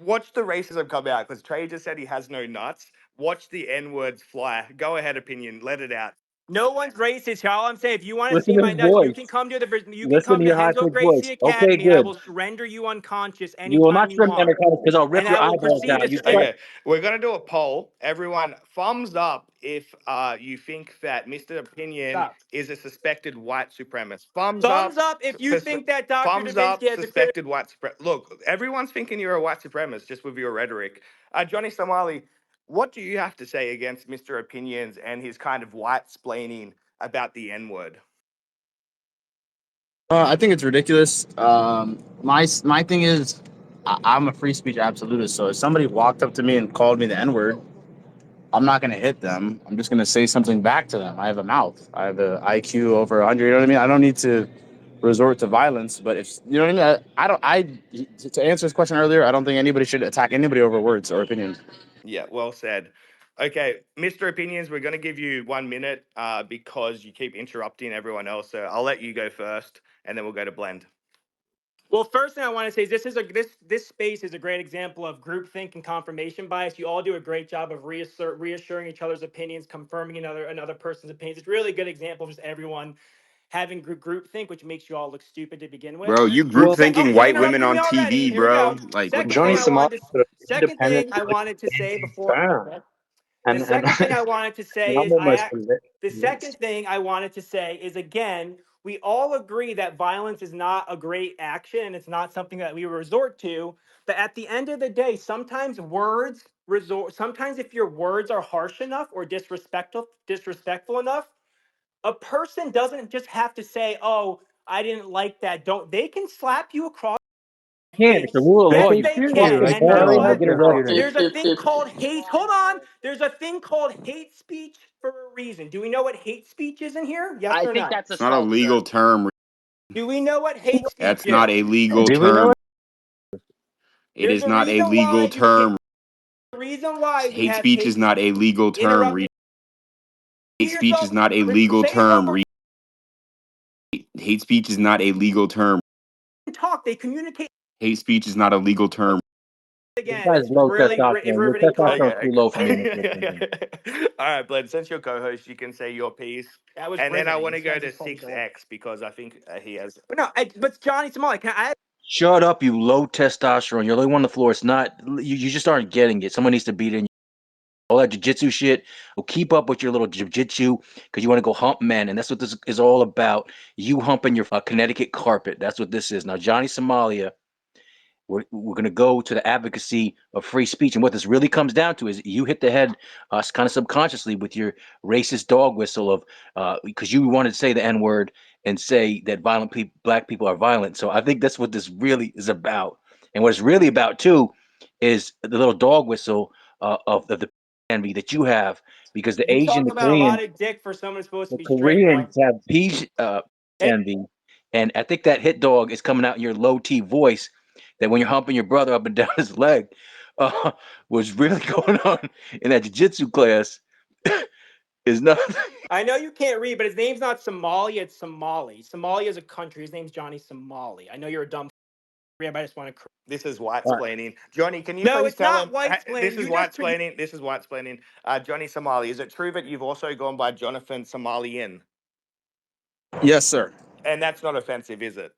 watch the racism come out because Trey just said he has no nuts. Watch the N words fly. Go ahead, opinion. Let it out. No one's racist. All I'm saying, if you want to Listen see to my his nuts, voice. you can Listen come to to your high Henzo pitched voice. Gracie Okay, Academy, and I good. will render you unconscious You will anytime not you trim want. because I'll rip And your I will eyeballs proceed out. to. Okay, we're gonna do a poll. Everyone, thumbs up if you think that Mr. Opinion Stop. is a suspected white supremacist. Thumbs Thumbs up. up if you think that Dr. Thumbs Davinsky up. has a clear. Suspected white supremacist. Look, everyone's thinking you're a white supremacist just with your rhetoric. Johnny Somali, what do you have to say against Mr. Opinions and his kind of white splaining about the N word? I think it's ridiculous. My thing is, I'm a free speech absolutist. So if somebody walked up to me and called me the N word, I'm not gonna hit them. I'm just gonna say something back to them. I have a mouth. I have an IQ over 100. You know what I mean? I don't need to resort to violence. But if you know what I mean, I don't. To answer this question earlier, I don't think anybody should attack anybody over words or opinions. Yeah, well said. Okay, Mr. Opinions, we're going to give you 1 minute because you keep interrupting everyone else. So I'll let you go first, and then we'll go to Blend. Well, first thing I want to say is this space is a great example of groupthink and confirmation bias. You all do a great job of reassuring each other's opinions, confirming another person's opinions. It's really a good example of just everyone having groupthink, which makes you all look stupid to begin with. Bro, you group Oh, thinking you're white women interrupting me on already. TV, Here we bro. go. Like, what the Second Johnny thing I fuck? Somali wanted to is an second independent thing I wanted to say before firm, the second thing I wanted to say I'm is almost the second thing I wanted to say is again, we all agree that violence is not a great action and it's not something that we resort to. But at the end of the day, sometimes sometimes if your words are harsh enough or disrespectful enough, a person doesn't just have to say, "Oh, I didn't like that." Don't They can slap you across the Can't. It's the face. rule of law. Yes, You they cross can. the Like And you know line, Charlie you what? get Hebdo arrested. student. There's a thing called hate. Hold on. There's a thing called hate speech for a reason. Do we know what hate speech is in here? Yes I or think no? that's It's not a assault, sir. legal term. Do we know what hate speech That's not is? a legal Do we know term. it? It There's is a not a reason why legal you hate. term. The reason why we Hate have speech is not a legal term. interrupt Hate speech yourself. is not a legal Say it term. over. Hate speech is not a legal term. Talk. They communicate Hate speech is not a legal term. This again. guy's It's low really testosterone. Your riveting testosterone's content. too low for me. All right, Bled, since you're co-host, you can say your piece. That was And then I riveting. want to This go guy to just called me dog. 6X because I think he has. But no, but Johnny Somali, can I? Shut up, you low testosterone. You're the only one on the floor. It's not you just aren't getting it. Someone needs to beat in all that jiu-jitsu shit. Well, keep up with your little jiu-jitsu because you want to go hump men, and that's what this is all about. You humping your Connecticut carpet. That's what this is. Now, Johnny Somalia, we're going to go to the advocacy of free speech. And what this really comes down to is you hit the head kind of subconsciously with your racist dog whistle of because you wanted to say the N-word and say that black people are violent. So I think that's what this really is about. And what it's really about, too, is the little dog whistle of the envy that you have because the You Asian, talk about a lot of dick for someone supposed to the be straight, bro. Koreans have peach envy. And I think that hit dog is coming out in your low T voice that when you're humping your brother up and down his leg, was really going on in that jiu-jitsu class is nothing. I know you can't read, but his name's not Somalia, it's Somali. Somalia is a country. His name's Johnny Somali. I know you're a dumb but I just want to. This is white splaining. Johnny, can you No, please it's tell not him? white This splaining. is white splaining. This is white splaining. Johnny Somali, is it true that you've also gone by Jonathan Somalian? Yes, sir. And that's not offensive, is it?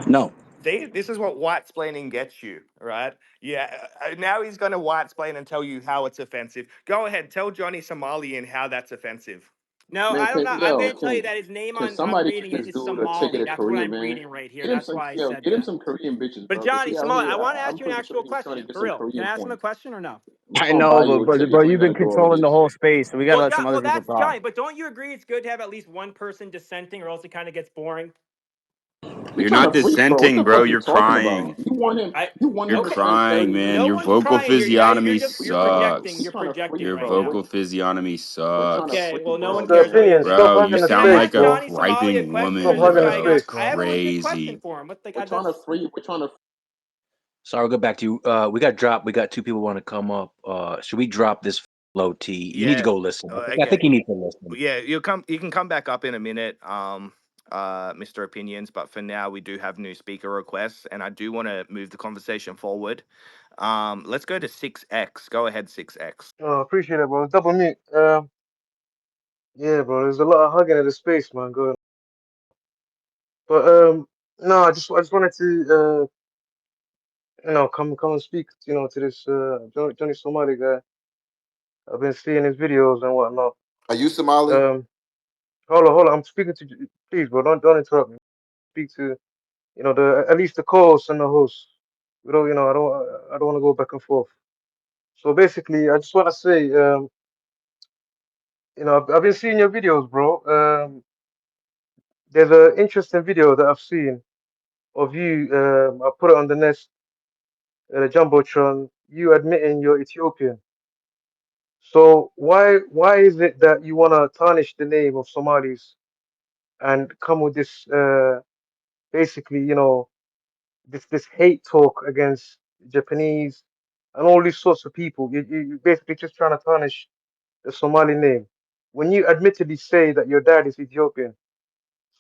No. See, this is what white splaining gets you, right? Yeah. Now he's going to white splain and tell you how it's offensive. Go ahead, tell Johnny Somalian how that's offensive. No, Man, I don't know. I'm going to tell you can that his name can I'm somebody reading get it this is dude a ticket Somali. to That's what Korea, I'm man? reading right here. Get him That's some, why I yo, said get him that. some Korean bitches, But bro. Cause Johnny he out Somali, I here. want to I'm ask you an pretty sure actual he's trying to question get for some real. Can Korean I ask him a points. question or no? He's I gonna buy know, you a but ticket. You ain't you've been gotta do all of controlling the this. whole space, so we gotta let some other people That's talk. Johnny. But don't you agree it's good to have at least one person dissenting, or else it kind of gets boring? We You're trying not to free, bro. What dissenting, the bro. fuck you You're talking about? crying. You want him? I You want You're him to okay. spend crying, 30 man. No minutes? Your one's vocal crying. physiognomy You're We projecting. You're sucks. trying to free, projecting Your right bro. now. vocal physiognomy We're trying to sucks. Okay, free, well, no bro. one What's the cares what he opinion? has to Stop say. Bro, hogging you the Can I sound space, like ask a bro. Johnny Somali a griping question, Stop or woman, is this hogging the guy bro. not? space, I man. have a legit question Crazy. for him. What the We're God? trying to That's free. We're trying to. Sorry, we'll go back to you. We got dropped. We got two people want to come up. Should we drop this low T? You need to Yeah. go listen. I think Okay. you need to listen. Yeah, you can come back up in a minute, Mr. Opinions, but for now we do have new speaker requests and I do want to move the conversation forward. Let's go to 6X. Go ahead, 6X. Oh, appreciate it, bro. Double mute. Yeah, bro. There's a lot of hugging in the space, man. Going. But no, I just wanted to come and speak, to this Johnny Somali guy. I've been seeing his videos and whatnot. Are you Somali? Um, hold on. I'm speaking to you. Please, bro. Don't interrupt me. Speak to the at least the co-host and the host. We don't, I don't want to go back and forth. So basically, I just want to say, I've been seeing your videos, bro. There's an interesting video that I've seen of you. I put it on the Nest, the Jumbotron. You admitting you're Ethiopian. So why is it that you want to tarnish the name of Somalis and come with this basically, this hate talk against Japanese and all these sorts of people? You basically just trying to tarnish the Somali name when you admittedly say that your dad is Ethiopian.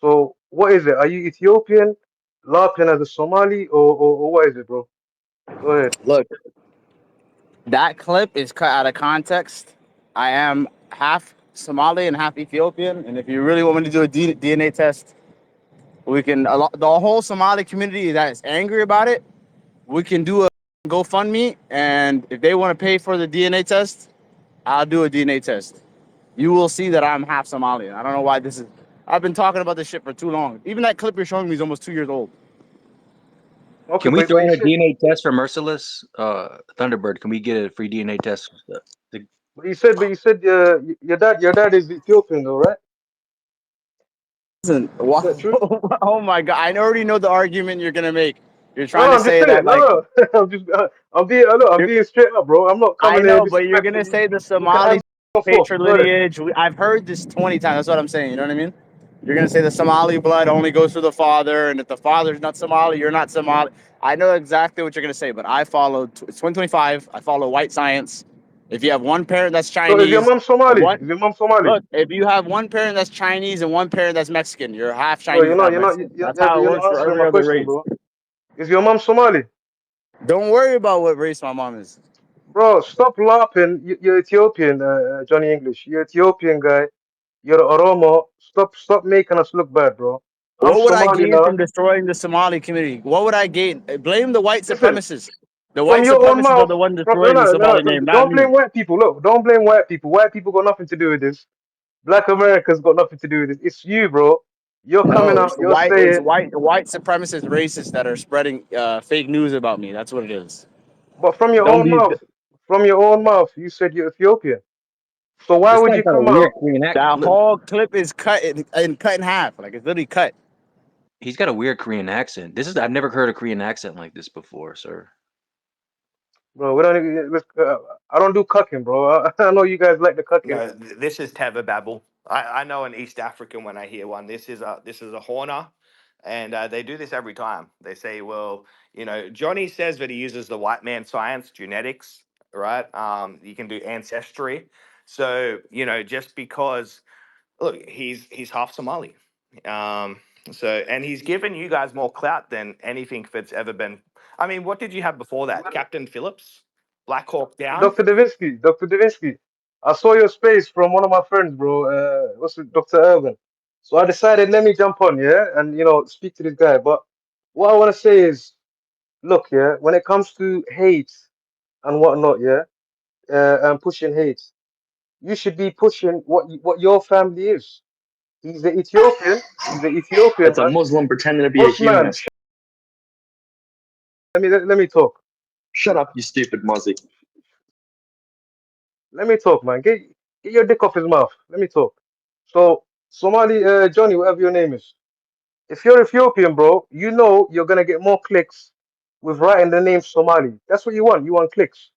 So what is it? Are you Ethiopian, laughing as a Somali, or what is it, bro? Go ahead. Look, that clip is cut out of context. I am half Somali and half Ethiopian, and if you really want me to do a DNA test, we can. The whole Somali community that is angry about it, we can do a GoFundMe, and if they want to pay for the DNA test, I'll do a DNA test. You will see that I'm half Somalian. I don't know why this is. I've been talking about this shit for too long. Even that clip you're showing me is almost 2 years old. Okay, Can we but throw you in a said DNA test for Merciless? Thunderbird, can we get a free DNA test? The- your dad is Ethiopian though, right? Listen, Is that true? oh my god, I already know the argument you're gonna make. You're No, trying no, to I'm just say that saying. No, like no, I'm being straight up, bro. I'm not I coming here know, but you're gonna disrespecting you. say the You can have Somali go forth. Go ahead. patrilineage. I've heard this 20 times. That's what I'm saying. You know what I mean? You're gonna say the Somali blood only goes through the father, and if the father's not Somali, you're not Somali. I know exactly what you're gonna say, but I follow. It's 2025. I follow white science. If you have one parent that's So is your Chinese, mom Somali? one Is your mom Somali? look. If you have one parent that's Chinese and one parent that's Mexican, you're half Bro, Chinese, half Mexican. That's yeah, but how it you're works not for answering every my other question, race. bro. Is your mom Somali? Don't worry about what race my mom is. Bro, stop laughing. You're Ethiopian, Johnny English. You're Ethiopian guy. You're Oromo. Stop making us look bad, bro. I'm What would I Somali gain now. from destroying the Somali community? What would I gain? Blame the white Listen, supremacists. The white from your own supremacists are mouth. the one From no, destroying the no, no, Somali no. name, not Don't me. blame white people. Look, don't blame white people. White people got nothing to do with this. Black America's got nothing to do with this. It's you, bro. You're coming No, out. You're saying, white supremacist racists that are spreading fake news about me. That's what it is. but from your Don't own be mouth. From your own mouth, you said you're Ethiopian. So why This would guy's you got a come weird out? Korean accent. that whole clip is cut in half. Like it's literally cut. He's got a weird Korean accent. I've never heard a Korean accent like this before, sir. Bro, we don't. I don't do cucking, bro. I know you guys like the cucking. No, this is Teva Babel. I know an East African when I hear one. This is a Horner, and they do this every time. They say, well, Johnny says that he uses the white man science, genetics, right? You can do ancestry. So just because look, he's half Somali. Um, and he's given you guys more clout than anything that's ever been. I mean, what did you have before that? Captain Phillips, Black Hawk Down. Dr. Davinsky, I saw your space from one of my friends, bro. What's it, Dr. Irvin? So I decided, let me jump on, yeah, and speak to this guy. But what I want to say is, look, yeah, when it comes to hate and whatnot, yeah, and pushing hate, you should be pushing what your family is. He's the Ethiopian. He's the Ethiopian It's a man. Muslim pretending to be a Boss man, humanist. let me talk. Shut up, you stupid mozzie. Let me talk, man. Get your dick off his mouth. Let me talk. So Somali, Johnny, whatever your name is. If you're Ethiopian, bro, you know you're gonna get more clicks with writing the name Somali. That's what you want. You want clicks.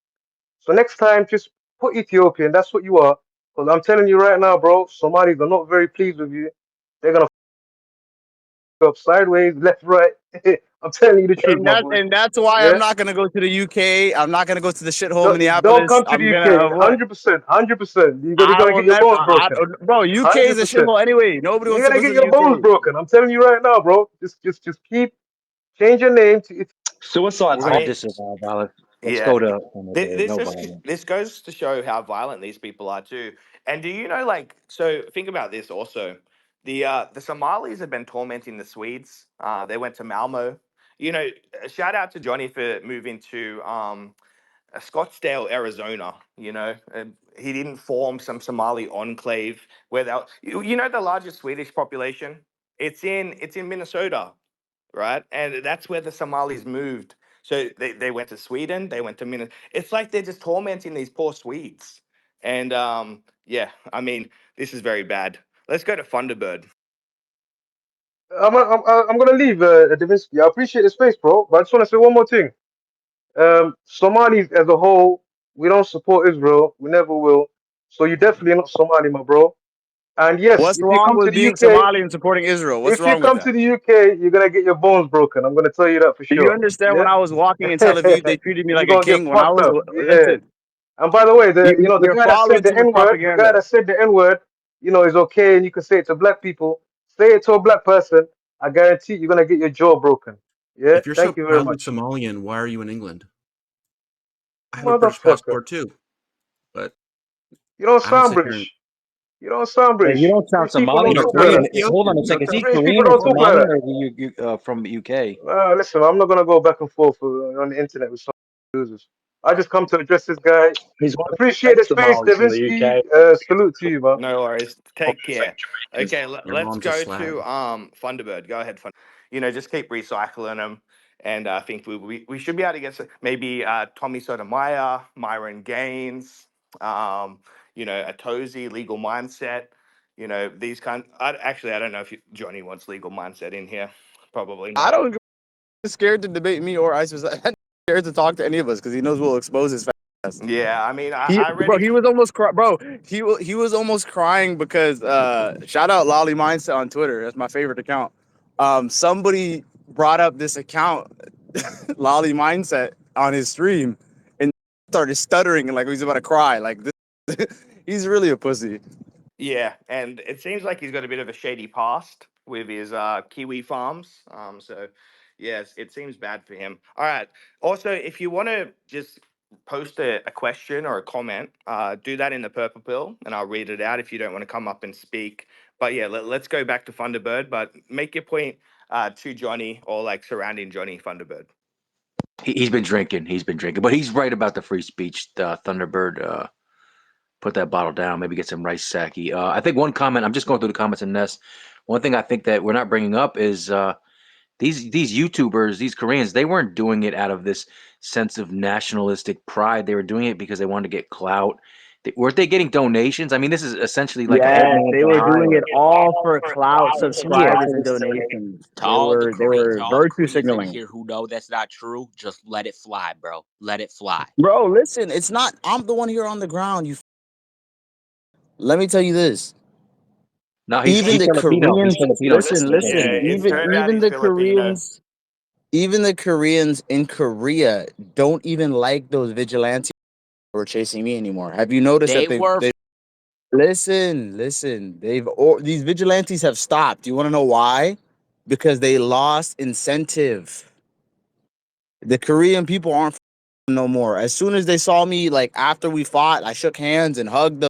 So next time, just put Ethiopian. That's what you are. Because I'm telling you right now, bro, Somalis are not very pleased with you. They're gonna f up sideways, left, right. I'm telling you the truth, my boy. And that's why I'm Yeah. not gonna go to the UK. I'm not gonna go to the shithole No, don't Minneapolis. come to I'm the gonna UK. what? 100%. 100%. You're I gonna will get your never. bones broken. Bro, UK is a 100%. shithole anyway. Nobody You're wants to gonna go to get the your bones UK. broken. I'm telling you right now, bro. Just keep change your name to it's Suicide's We're gonna hot. disavow violence. Let's Yeah, go to this no just violence. this goes to show how violent these people are too. And do you know, like, so think about this also. The Somalis have been tormenting the Swedes. They went to Malmo. Shout out to Johnny for moving to Scottsdale, Arizona. He didn't form some Somali enclave where the largest Swedish population. It's in Minnesota, right? And that's where the Somalis moved. So they went to Sweden, they went to Minnesota. It's like they're just tormenting these poor Swedes. And yeah, I mean, this is very bad. Let's go to Thunderbird. I'm gonna leave Davinsky. I appreciate the space, bro. But I just wanna say one more thing. Somalis as a whole, we don't support Israel. We never will. So you're definitely not Somali, my bro. And yes, What's if you wrong come to with the being UK, Somali and supporting Israel? What's if you wrong with come that? to the UK, you're gonna get your bones broken. I'm gonna tell you that for Do you sure. understand Yeah. when I was walking in Tel Aviv, they treated me You're like a gonna get king? When I fucked was up. Yeah. listen, And by the way, the you're guy that following said too the much N word, the guy propaganda. that said the N word, is okay, and you can say it to black people. Say it to a black person. I guarantee you're gonna get your jaw broken. Yeah. If you're so Thank you very proudly much, Somalian, why are you in England? I have a British motherfucker. passport too, but You don't I don't sound sit here and British. You don't sound Hey, you British. don't sound British people Somali don't you know, or talk I'm like Korean. that. Hold on a Ethiopian. second. Is he British people Korean or don't talk like Somalian that. or is he from the UK? Listen, I'm not gonna go back and forth on the internet with some losers. I just come to address this guy. He's one of the Appreciate the best space, Somalis in the Davinsky. UK. Salute to you, man. No worries. Take care. Okay, Your let's mom's a go slag. to Thunderbird. Go ahead, Thunderbird. Just keep recycling them, and I think we should be able to get maybe Tommy Sotomayor, Myron Gaines, a Tozy, Legal Mindset. These I don't know if Johnny wants Legal Mindset in here. Probably I not. don't scared to debate me or ISIS. I'm scared to talk to any of us because he knows we'll expose his fat ass. Yeah, I mean, He, I bro, already. he was almost bro. He was almost crying because shout out Lolly Mindset on Twitter. That's my favorite account. Somebody brought up this account, Lolly Mindset, on his stream, and started stuttering and like he was about to cry. Like this, he's really a pussy. Yeah, and it seems like he's got a bit of a shady past with his kiwi farms. So yes, it seems bad for him. All right. Also, if you want to just post a question or a comment, do that in the purple pill, and I'll read it out. If you don't want to come up and speak, but yeah, let's go back to Thunderbird. But make your point to Johnny or like surrounding Johnny Thunderbird. He's been drinking. He's been drinking, but he's right about the free speech. Thunderbird, put that bottle down. Maybe get some rice sake. I think one comment. I'm just going through the comments in Ness. One thing I think that we're not bringing up is these YouTubers, these Koreans. They weren't doing it out of this sense of nationalistic pride. They were doing it because they wanted to get clout. Weren't they getting donations? I mean, this is essentially like an old Yes, man they for were doing hire. it all for clout, Yeah, subscribers, and donations. To all the They Koreans, were to all the virtue Koreans in signaling. here who know that's not true, just let it fly, bro. Let it fly. Bro, listen, it's not. I'm the one here on the ground. Let me tell you this. no, Even he's the Filipino. He's Koreans, Filipino. listen, Yeah, listen. it turned out Even he's the Filipino. Koreans, even the Koreans in Korea don't even like those vigilantes who are chasing me anymore. Have you noticed They that were they listen? These vigilantes have stopped. Do you want to know why? Because they lost incentive. The Korean people aren't no more. As soon as they saw me, like after we fought, I shook hands and hugged them.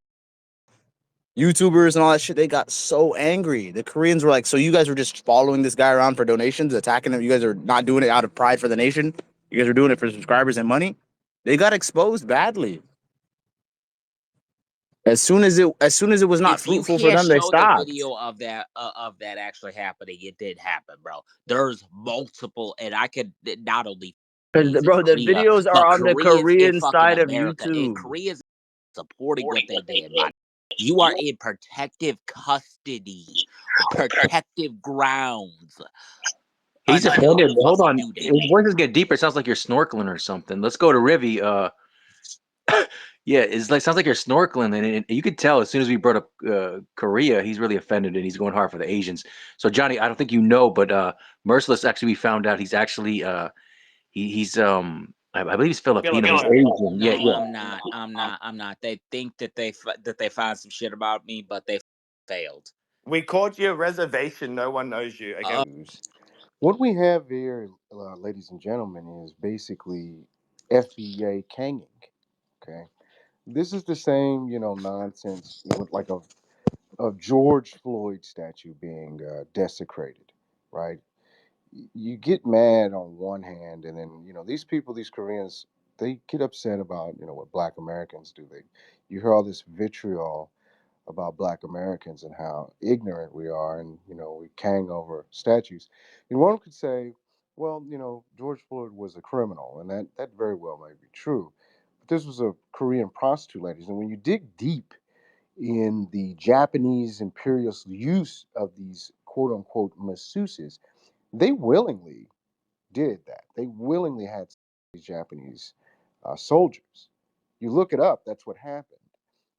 YouTubers and all that shit, they got so angry. The Koreans were like, so you guys were just following this guy around for donations, attacking him. You guys are not doing it out of pride for the nation. You guys are doing it for subscribers and money. They got exposed badly. As soon as it was not if you fruitful for can't them, they show the stopped. video of that actually happening, it did happen, bro. There's multiple, and I could not only Koreans in Bro, the Korea, videos are but on the Koreans in Korean fucking side of America and YouTube. Koreans supporting what they did, man. You are in protective custody, protective grounds. He's Until offended. you Hold fucking on. do that. His voices get deeper. It sounds like you're snorkeling or something. Let's go to Rivi. Yeah, it's like sounds like you're snorkeling, and you could tell as soon as we brought up Korea, he's really offended and he's going hard for the Asians. So Johnny, I don't think you know, but Merciless actually we found out he's actually he's I believe he's Filipino. He's Filipino. Asian. Yeah, No, yeah. I'm not. They think that they find some shit about me, but they failed. We called you a reservation. No one knows you. Okay. What we have here, ladies and gentlemen, is basically FBA kanging. Okay, this is the same, nonsense with like of George Floyd statue being desecrated, right? You get mad on one hand, and then these people, these Koreans, they get upset about what Black Americans do. You hear all this vitriol about Black Americans and how ignorant we are, and we kang over statues. And one could say, well, George Floyd was a criminal, and that very well may be true. But this was a Korean prostitute, ladies, and when you dig deep in the Japanese imperialist use of these quote unquote masseuses, they willingly did that. They willingly had these Japanese soldiers. You look it up, that's what happened.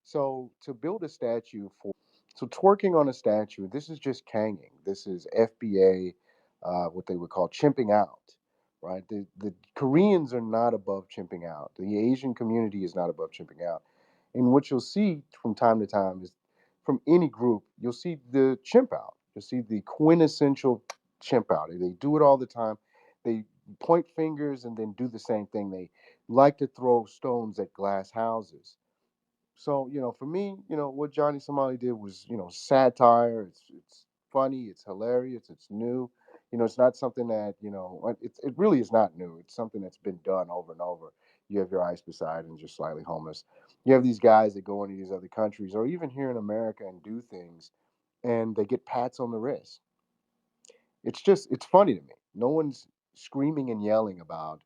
So to build a statue so twerking on a statue, this is just kanging. This is FBA, what they would call chimping out, right? The Koreans are not above chimping out. The Asian community is not above chimping out. And what you'll see from time to time is from any group, you'll see the chimp out. You'll see the quintessential chimp out. They do it all the time. They point fingers and then do the same thing. They like to throw stones at glass houses. So, for me, what Johnny Somali did was, satire. It's funny, it's hilarious, it's new. It's not something that, it really is not new. It's something that's been done over and over. You have your Ice Poseidon, just slightly homeless. You have these guys that go into these other countries or even here in America and do things, and they get pats on the wrist. It's funny to me. No one's screaming and yelling about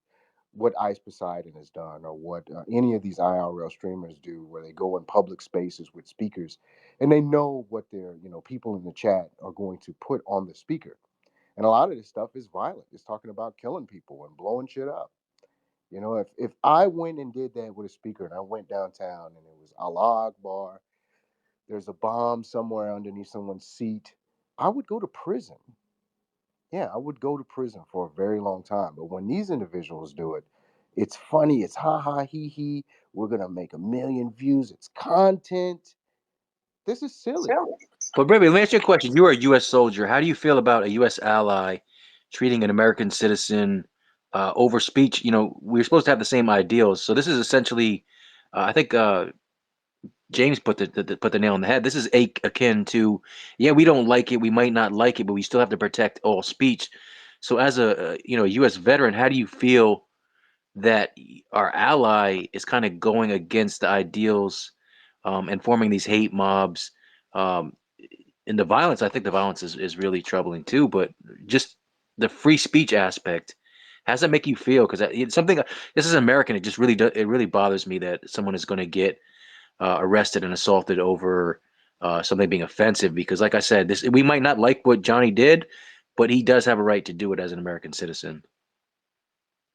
what Ice Poseidon has done or what any of these IRL streamers do, where they go in public spaces with speakers and they know what their people in the chat are going to put on the speaker. And a lot of this stuff is violent. It's talking about killing people and blowing shit up. If I went and did that with a speaker and I went downtown and it was Allah Akbar, there's a bomb somewhere underneath someone's seat, I would go to prison. Yeah, I would go to prison for a very long time. But when these individuals do it, it's funny. It's ha ha he he. We're gonna make a million views. It's content. This is silly. But baby, let me ask you a question. You are a U.S. soldier. How do you feel about a U.S. ally treating an American citizen over speech? We're supposed to have the same ideals. So this is essentially, I think James put put the nail on the head. This is akin to, yeah, we don't like it, we might not like it, but we still have to protect all speech. So as a U.S. veteran, how do you feel that our ally is kind of going against the ideals and forming these hate mobs? Um, and the violence, I think the violence is really troubling too, but just the free speech aspect, how does that make you feel? Because it's something, this is American, it just really it really bothers me that someone is going to get arrested and assaulted over something being offensive. Because, like I said, this we might not like what Johnny did, but he does have a right to do it as an American citizen.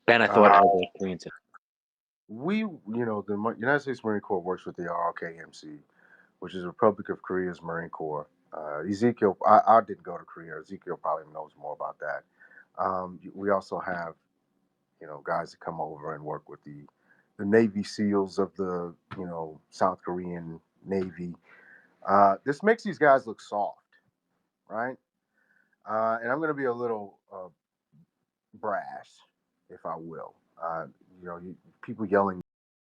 And I thought Uh, as a Korean citizen. the United States Marine Corps works with the ROKMC, which is Republic of Korea's Marine Corps. Ezekiel, I didn't go to Korea. Ezekiel probably knows more about that. We also have, guys that come over and work with the Navy SEALs of the, South Korean Navy. This makes these guys look soft, right? And I'm going to be a little brash, if I will. People yelling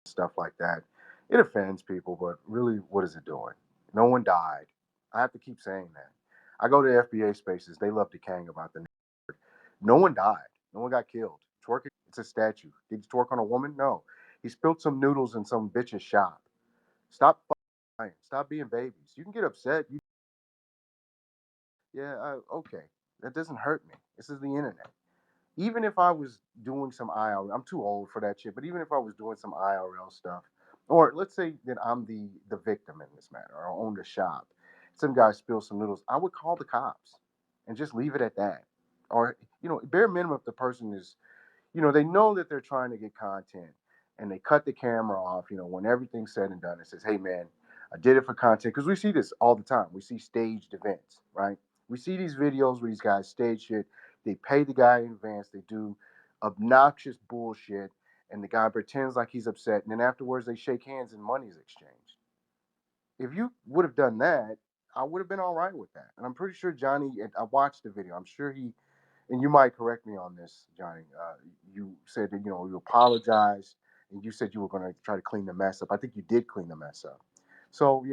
stuff like that, it offends people. But really, what is it doing? No one died. I have to keep saying that. I go to FBA spaces. They love to kang about the. No one died. No one got killed. Twerking. It's a statue. Did you twerk on a woman? No. He spilled some noodles in some bitch's shop. Stop lying. Stop being babies. You can get upset. Yeah, okay. That doesn't hurt me. This is the internet. Even if I was doing some IRL, I'm too old for that shit, but even if I was doing some IRL stuff, or let's say that I'm the victim in this matter, or I own the shop, some guy spills some noodles, I would call the cops and just leave it at that. Or, bare minimum, if the person is, they know that they're trying to get content and they cut the camera off, when everything's said and done, it says, hey man, I did it for content. Because we see this all the time. We see staged events, right? We see these videos where these guys stage shit. They pay the guy in advance. They do obnoxious bullshit. And the guy pretends like he's upset. And then afterwards, they shake hands and money is exchanged. If you would have done that, I would have been all right with that. And I'm pretty sure Johnny, I watched the video. I'm sure and you might correct me on this, Johnny. You said that you apologized, and you said you were going to try to clean the mess up. I think you did clean the mess up. So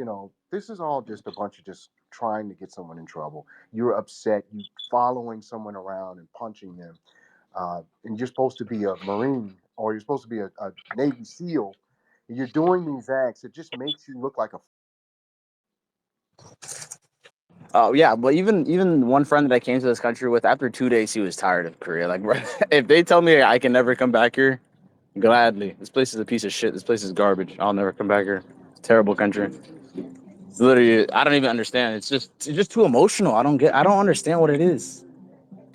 this is all just a bunch of just trying to get someone in trouble. You're upset. You following someone around and punching them, and you're supposed to be a Marine or you're supposed to be a Navy SEAL. And you're doing these acts. It just makes you look like a. Oh yeah, but even one friend that I came to this country with, after 2 days, he was tired of Korea. Like, bro, if they tell me I can never come back here, gladly. This place is a piece of shit. This place is garbage. I'll never come back here. It's a terrible country. It's literally, I don't even understand. It's just too emotional. I don't understand what it is.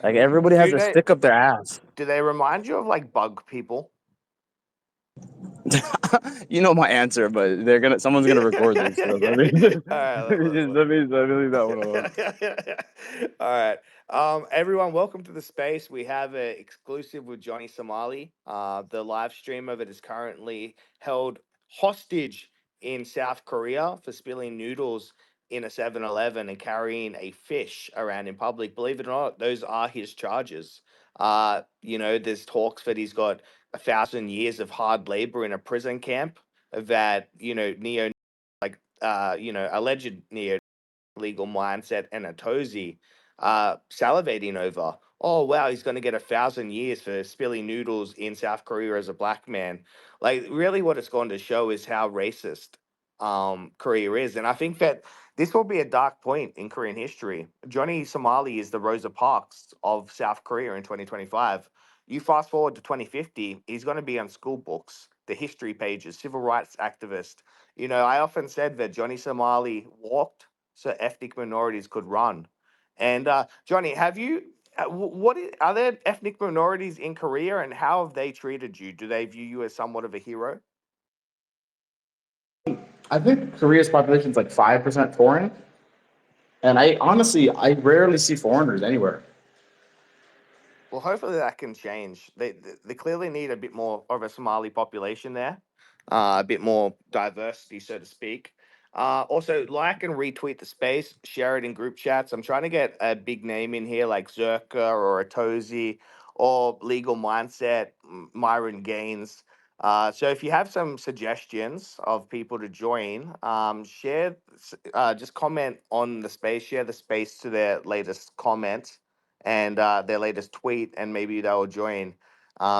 Like, everybody has Do to they stick up their ass. do they remind you of like bug people? You know my answer, but someone's gonna record this. So let me All right, let me leave that one alone. all right. Everyone, welcome to the space. We have an exclusive with Johnny Somali. The live stream of it is currently held hostage in South Korea for spilling noodles in a 7-Eleven and carrying a fish around in public. Believe it or not, those are his charges. There's talks that he's got 1,000 years of hard labor in a prison camp that, alleged neo legal mindset and a Tozy salivating over oh wow, he's going to get 1,000 years for spilling noodles in South Korea as a black man. Like really, what it's going to show is how racist Korea is, and I think that this will be a dark point in Korean history. Johnny Somali is the Rosa Parks of South Korea in 2025. You fast forward to 2050, he's going to be on school books, the history pages, civil rights activist. You know, I often said that Johnny Somali walked so ethnic minorities could run. And Johnny, have you are there ethnic minorities in Korea, and how have they treated you? Do they view you as somewhat of a hero? I think Korea's population is like 5% foreign, and I rarely see foreigners anywhere. Well, hopefully that can change. They clearly need a bit more of a Somali population there, a bit more diversity, so to speak. Also, like and retweet the space, share it in group chats. I'm trying to get a big name in here like Zerka or a Tozy or Legal Mindset, Myron Gaines. So if you have some suggestions of people to join, just comment on the space, share the space to their latest comment and their latest tweet, and maybe they'll join.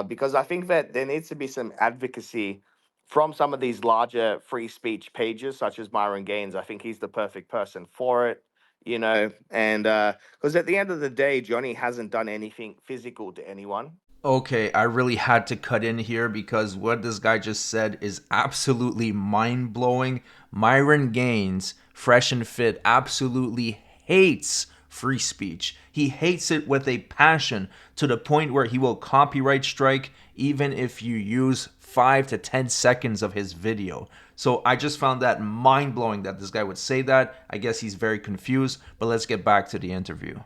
Because I think that there needs to be some advocacy from some of these larger free speech pages, such as Myron Gaines. I think he's the perfect person for it, you know, and because at the end of the day, Johnny hasn't done anything physical to anyone. Okay, I really had to cut in here because what this guy just said is absolutely mind blowing. Myron Gaines, fresh and fit, absolutely hates free speech. He hates it with a passion to the point where he will copyright strike even if you use 5 to 10 seconds of his video. So I just found that mind blowing that this guy would say that. I guess he's very confused, but let's get back to the interview.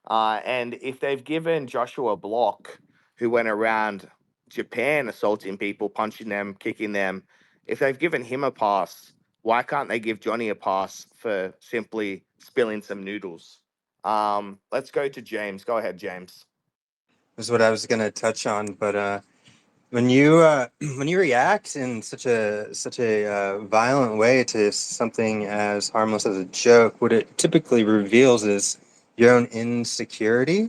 And if they've given Joshua Block, who went around Japan assaulting people, punching them, kicking them, if they've given him a pass, why can't they give Johnny a pass for simply spilling some noodles? Let's go to James. Go ahead, James. Is what I was going to touch on, but when you when you react in such a violent way to something as harmless as a joke, what it typically reveals is your own insecurity.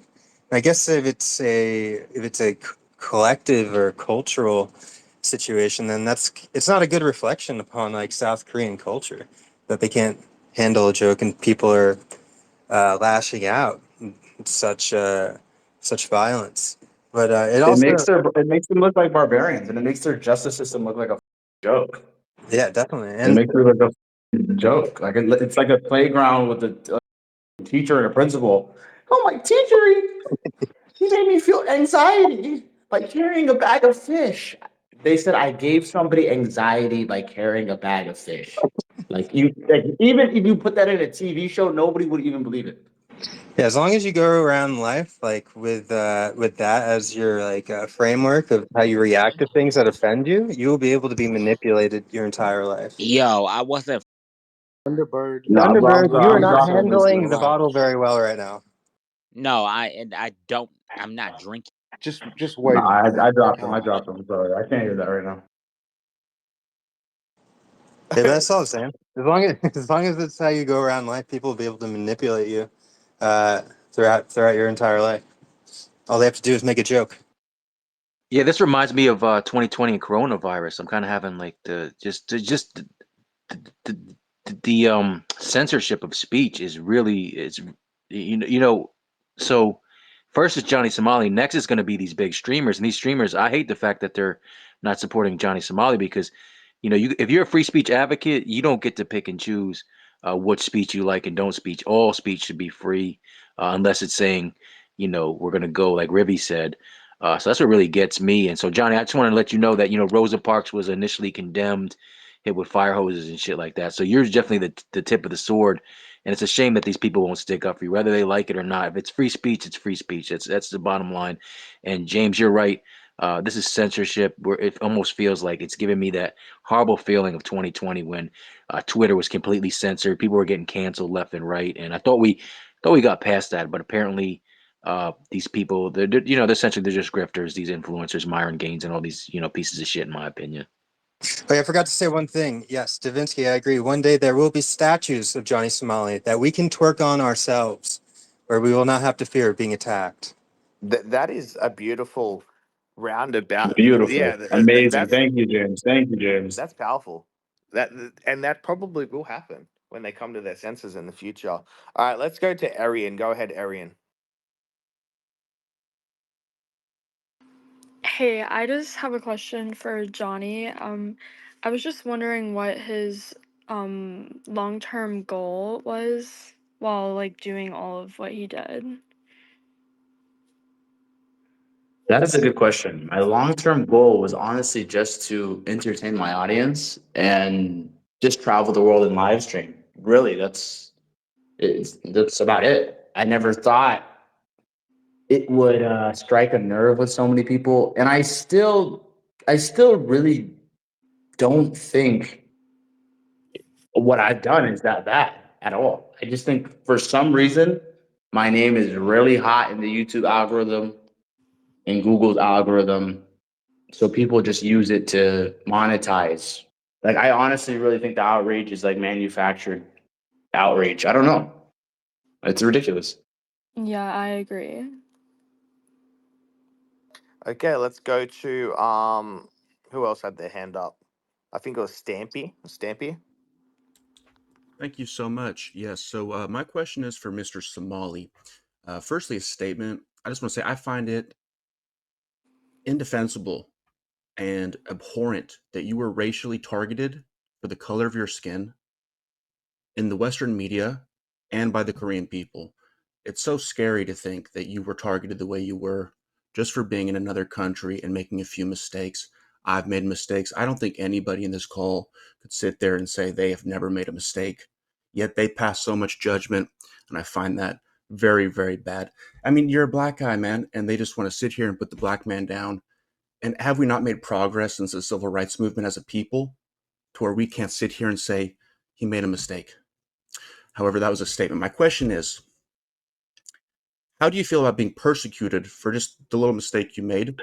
I guess if it's a collective or cultural situation, then it's not a good reflection upon like South Korean culture that they can't handle a joke and people are lashing out in such violence. But it also, It makes them look like barbarians, and it makes their justice system look like a joke. yeah, definitely, It and makes it look like a joke. Like it's like a playground with a teacher and a principal. Oh, my teacher, he made me feel anxiety by carrying a bag of fish. They said I gave somebody anxiety by carrying a bag of fish. Even if you put that in a TV show, nobody would even believe it. yeah, as long as you go around life like with that as your like framework of how you react to things that offend you, you will be able to be manipulated your entire life. Yo, I wasn't. Thunderbird. No, Thunderbird, you are I'm not dropping whiskey. handling the bottle very well right now. No, I don't. I'm not drinking. Just No, wait a minute. I dropped him. Oh, I dropped him. Sorry, I can't hear that right now. Yeah, but that's all I'm saying. As long as it's how you go around life, people will be able to manipulate you throughout your entire life. All they have to do is make a joke. Yeah, this reminds me of 2020 and coronavirus. I'm kind of having like the censorship of speech is really you know so first is Johnny Somali, next is going to be these big streamers, and these streamers, I hate the fact that they're not supporting Johnny Somali because if you're a free speech advocate, you don't get to pick and choose what speech you like and don't speech. All speech should be free unless it's saying we're going to go like Ribby said. So that's what really gets me. And so, Johnny, I just want to let you know that Rosa Parks was initially condemned, hit with fire hoses and shit like that. So you're definitely the tip of the sword, and it's a shame that these people won't stick up for you, whether they like it or not. If it's free speech, it's free speech. That's the bottom line. And James, you're right. This is censorship where it almost feels like it's giving me that horrible feeling of 2020 when Twitter was completely censored. People were getting canceled left and right, and I thought we got past that, but apparently these people, they're essentially they're just grifters. These influencers, Myron Gaines, and all these pieces of shit, in my opinion. Oh, yeah, I forgot to say one thing. Yes, Davinsky, I agree. One day there will be statues of Johnny Somali that we can twerk on ourselves, where we will not have to fear being attacked. That is a beautiful roundabout. Beautiful, Yeah, amazing. Thank you, James. that's powerful. And that probably will happen when they come to their senses in the future. All right, let's go to Arian. Go ahead, Arian. Hey, I just have a question for Johnny. I was just wondering what his long-term goal was while like doing all of what he did. That is a good question. My long-term goal was honestly just to entertain my audience and just travel the world and live stream. Really, that's about it. I never thought it would strike a nerve with so many people, and I still really don't think what I've done is that bad at all. I just think for some reason my name is really hot in the YouTube algorithm, in Google's algorithm, so people just use it to monetize. Like I honestly really think the outrage is like manufactured outrage. I don't know. It's ridiculous. Yeah, I agree. Okay, let's go to who else had their hand up? I think it was Stampy. Stampy. Thank you so much. Yes. So my question is for Mr. Somali. Firstly, a statement. I just want to say I find it indefensible and abhorrent that you were racially targeted for the color of your skin in the Western media and by the Korean people. It's so scary to think that you were targeted the way you were just for being in another country and making a few mistakes. I've made mistakes. I don't think anybody in this call could sit there and say they have never made a mistake. Yet they pass so much judgment, and I find that very, very bad. I mean, you're a black guy, man, and they just want to sit here and put the black man down. And have we not made progress since the civil rights movement as a people to where we can't sit here and say he made a mistake? However, that was a statement. My question is, how do you feel about being persecuted for just the little mistake you made?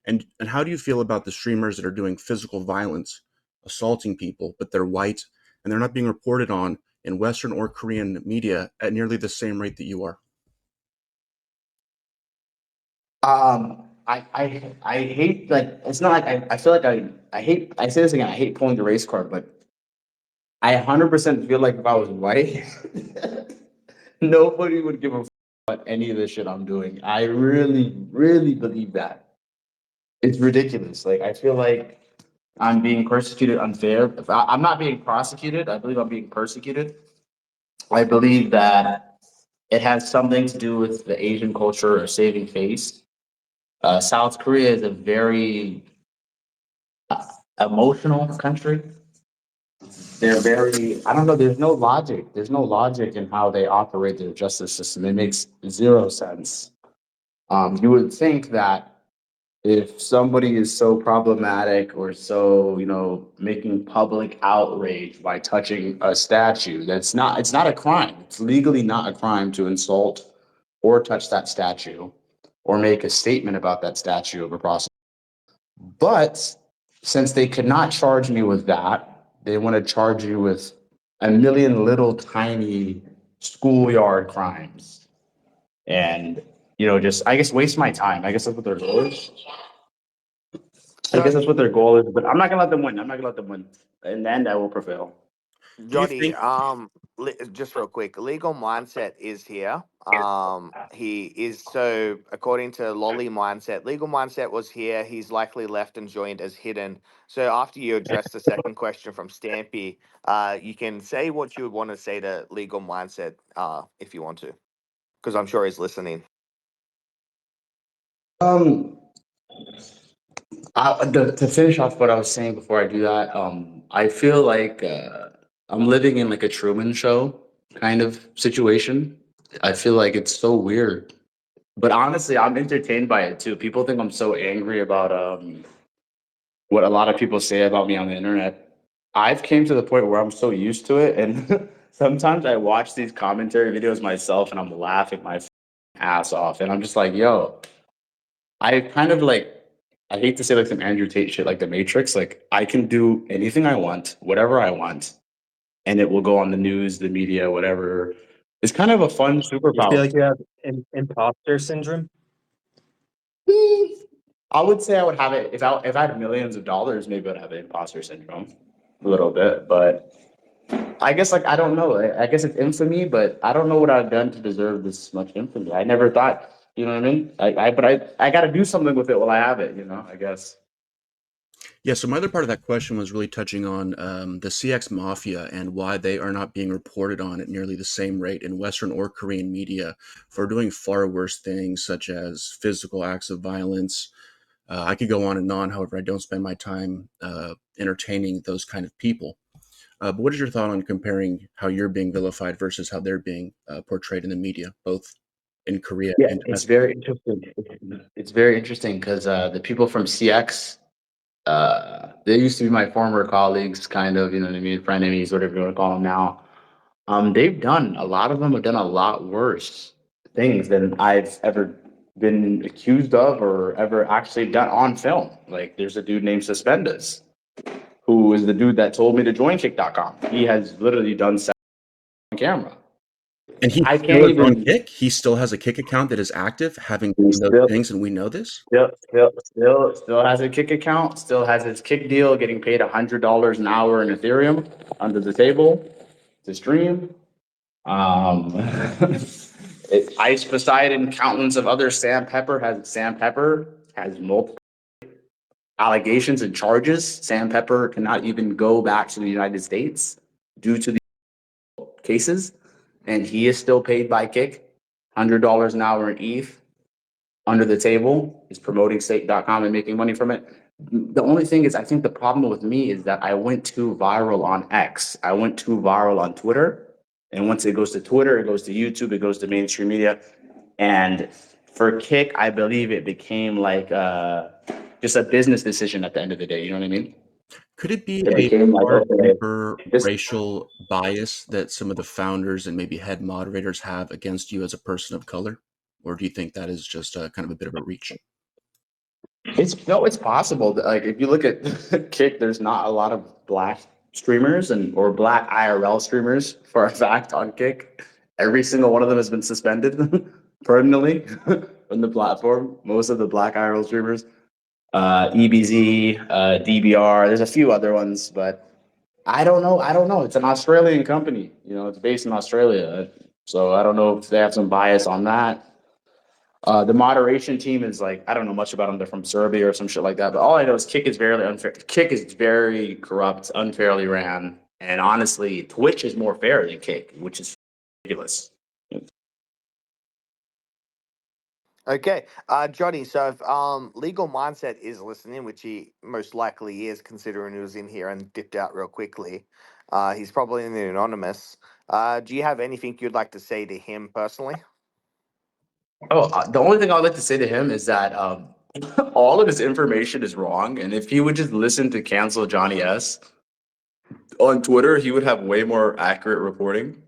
And how do you feel about the streamers that are doing physical violence, assaulting people, but they're white and they're not being reported on in Western or Korean media at nearly the same rate that you are? I hate like it's not like I feel like I hate I say this again, I hate pulling the race card, but I 100% feel like if I was white, nobody would give a about any of the shit I'm doing. I really, really believe that. It's ridiculous. Like I feel like I'm being persecuted unfair. If I'm not being prosecuted, I believe I'm being persecuted. I believe that it has something to do with the Asian culture or saving face. South Korea is a very emotional country. They're very, I don't know, there's no logic. There's no logic in how they operate their justice system. It makes zero sense. You would think that if somebody is so problematic or so, making public outrage by touching a statue, it's not a crime. It's legally not a crime to insult or touch that statue or make a statement about that statue of a prostitute. But since they could not charge me with that, they want to charge you with a million little tiny schoolyard crimes. And, just, I guess, waste my time. I guess that's what their goal is. I So guess that's what their goal is, but I'm not gonna let them win. I'm not gonna let them win. In the end, I will prevail. Do you Johnny, think just real quick, legal mindset is here. He is so according to Lolly mindset, legal mindset was here. He's likely left and joined as hidden. So after you address the second question from Stampy, you can say what you would want to say to legal mindset, if you want to, because I'm sure he's listening. Um, to finish off what I was saying before I do that, I feel like I'm living in like a Truman Show kind of situation. I feel like it's so weird, but honestly, I'm entertained by it too. People think I'm so angry about what a lot of people say about me on the internet. I've came to the point where I'm so used to it, and sometimes I watch these commentary videos myself, and I'm laughing my ass off, and I'm just like, yo, I kind of like. I hate to say like some Andrew Tate shit, like the Matrix. Like I can do anything I want, whatever I want, and it will go on the news, the media, whatever. It's kind of a fun You feel superpower. like you have imposter syndrome? I would say I would have it if I had millions of dollars, maybe I'd have imposter syndrome a little bit, but I guess like I don't know. I guess it's infamy, but I don't know what I've done to deserve this much infamy. I never thought, you know what I mean? But I got to do something with it while I have it. I guess. Yeah, so my other part of that question was really touching on the CX mafia and why they are not being reported on at nearly the same rate in Western or Korean media for doing far worse things such as physical acts of violence. I could go on and on. However, I don't spend my time entertaining those kind of people. But what is your thought on comparing how you're being vilified versus how they're being portrayed in the media, both in Korea Yeah, and it's domestic? very interesting. It's very interesting because the people from CX, they used to be my former colleagues, kind of, you know what I mean, frenemies, whatever you want to call them now. A lot of them have done a lot worse things than I've ever been accused of or ever actually done on film. Like, there's a dude named Suspendus, who is the dude that told me to join Kick.com. He has literally done sex on camera. And he I still can't is on even. Kick. He still has a Kick account that is active, having He done those still, things, and we know this. still has a Kick account. Still has his Kick deal, getting paid $100 an hour in Ethereum under the table to stream. Um, Ice Poseidon, countless of other. Sam Pepper has multiple allegations and charges. Sam Pepper cannot even go back to the United States due to the cases, and he is still paid by Kick, $100 an hour in ETH under the table. Is promoting stake.com and making money from it. The only thing is, I think the problem with me is that I went too viral on X. I went too viral on Twitter. And once it goes to Twitter, it goes to YouTube, it goes to mainstream media. And for Kick, I believe it became like just a business decision at the end of the day. You know what I mean? Could it be It a became like, far okay, deeper this. racial bias that some of the founders and maybe head moderators have against you as a person of color? Or do you think that is just kind of a bit of a reach? It's possible. Like, if you look at Kick, there's not a lot of black streamers or black IRL streamers for a fact on Kick. Every single one of them has been suspended permanently from the platform. Most of the black IRL streamers, EBZ, DBR. There's a few other ones, but I don't know. I don't know. It's an Australian company. It's based in Australia, so I don't know if they have some bias on that. The moderation team is like, I don't know much about them. They're from Serbia or some shit like that. But all I know is Kick is very unfair. Kick is very corrupt, unfairly ran. And honestly, Twitch is more fair than Kick, which is ridiculous. Okay, Johnny. So if Legal Mindset is listening, which he most likely is, considering he was in here and dipped out real quickly, he's probably in the anonymous. Do you have anything you'd like to say to him personally? Oh, the only thing I'd like to say to him is that all of his information is wrong. And if he would just listen to Cancel Johnny S on Twitter, he would have way more accurate reporting.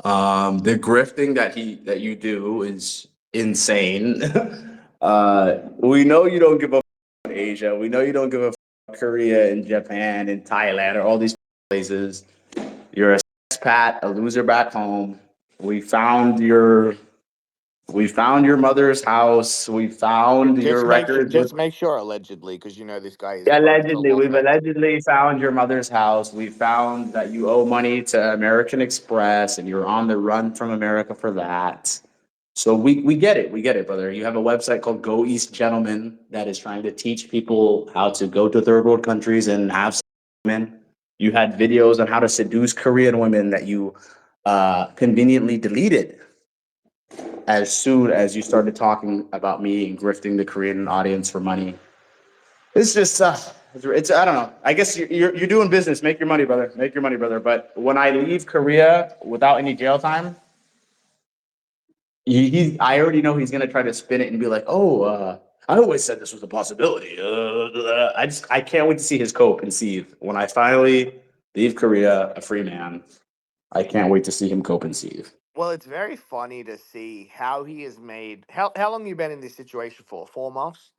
The grifting that you do is insane. We know you don't give a fuck Asia. We know you don't give a fuck Korea and Japan and Thailand or all these places. You're a expat, a loser back home. We found your mother's house. We found your records with. Just make sure allegedly, because this guy is prone to a Allegedly, lot we've of things. allegedly found your mother's house. We found that you owe money to American Express and you're on the run from America for that. So we get it. We get it, brother. You have a website called Go East Gentlemen that is trying to teach people how to go to third world countries and have sex with women. You had videos on how to seduce Korean women that you conveniently deleted as soon as you started talking about me and grifting the Korean audience for money. It's just, it's I don't know. I guess you're doing business. Make your money, brother. Make your money, brother. But when I leave Korea without any jail time, I already know he's gonna try to spin it and be like, "Oh, I always said this was a possibility." I can't wait to see his cope and seethe when I finally leave Korea a free man. I can't wait to see him cope and seethe. Well, it's very funny to see how he has made. How long you been in this situation for? 4 months.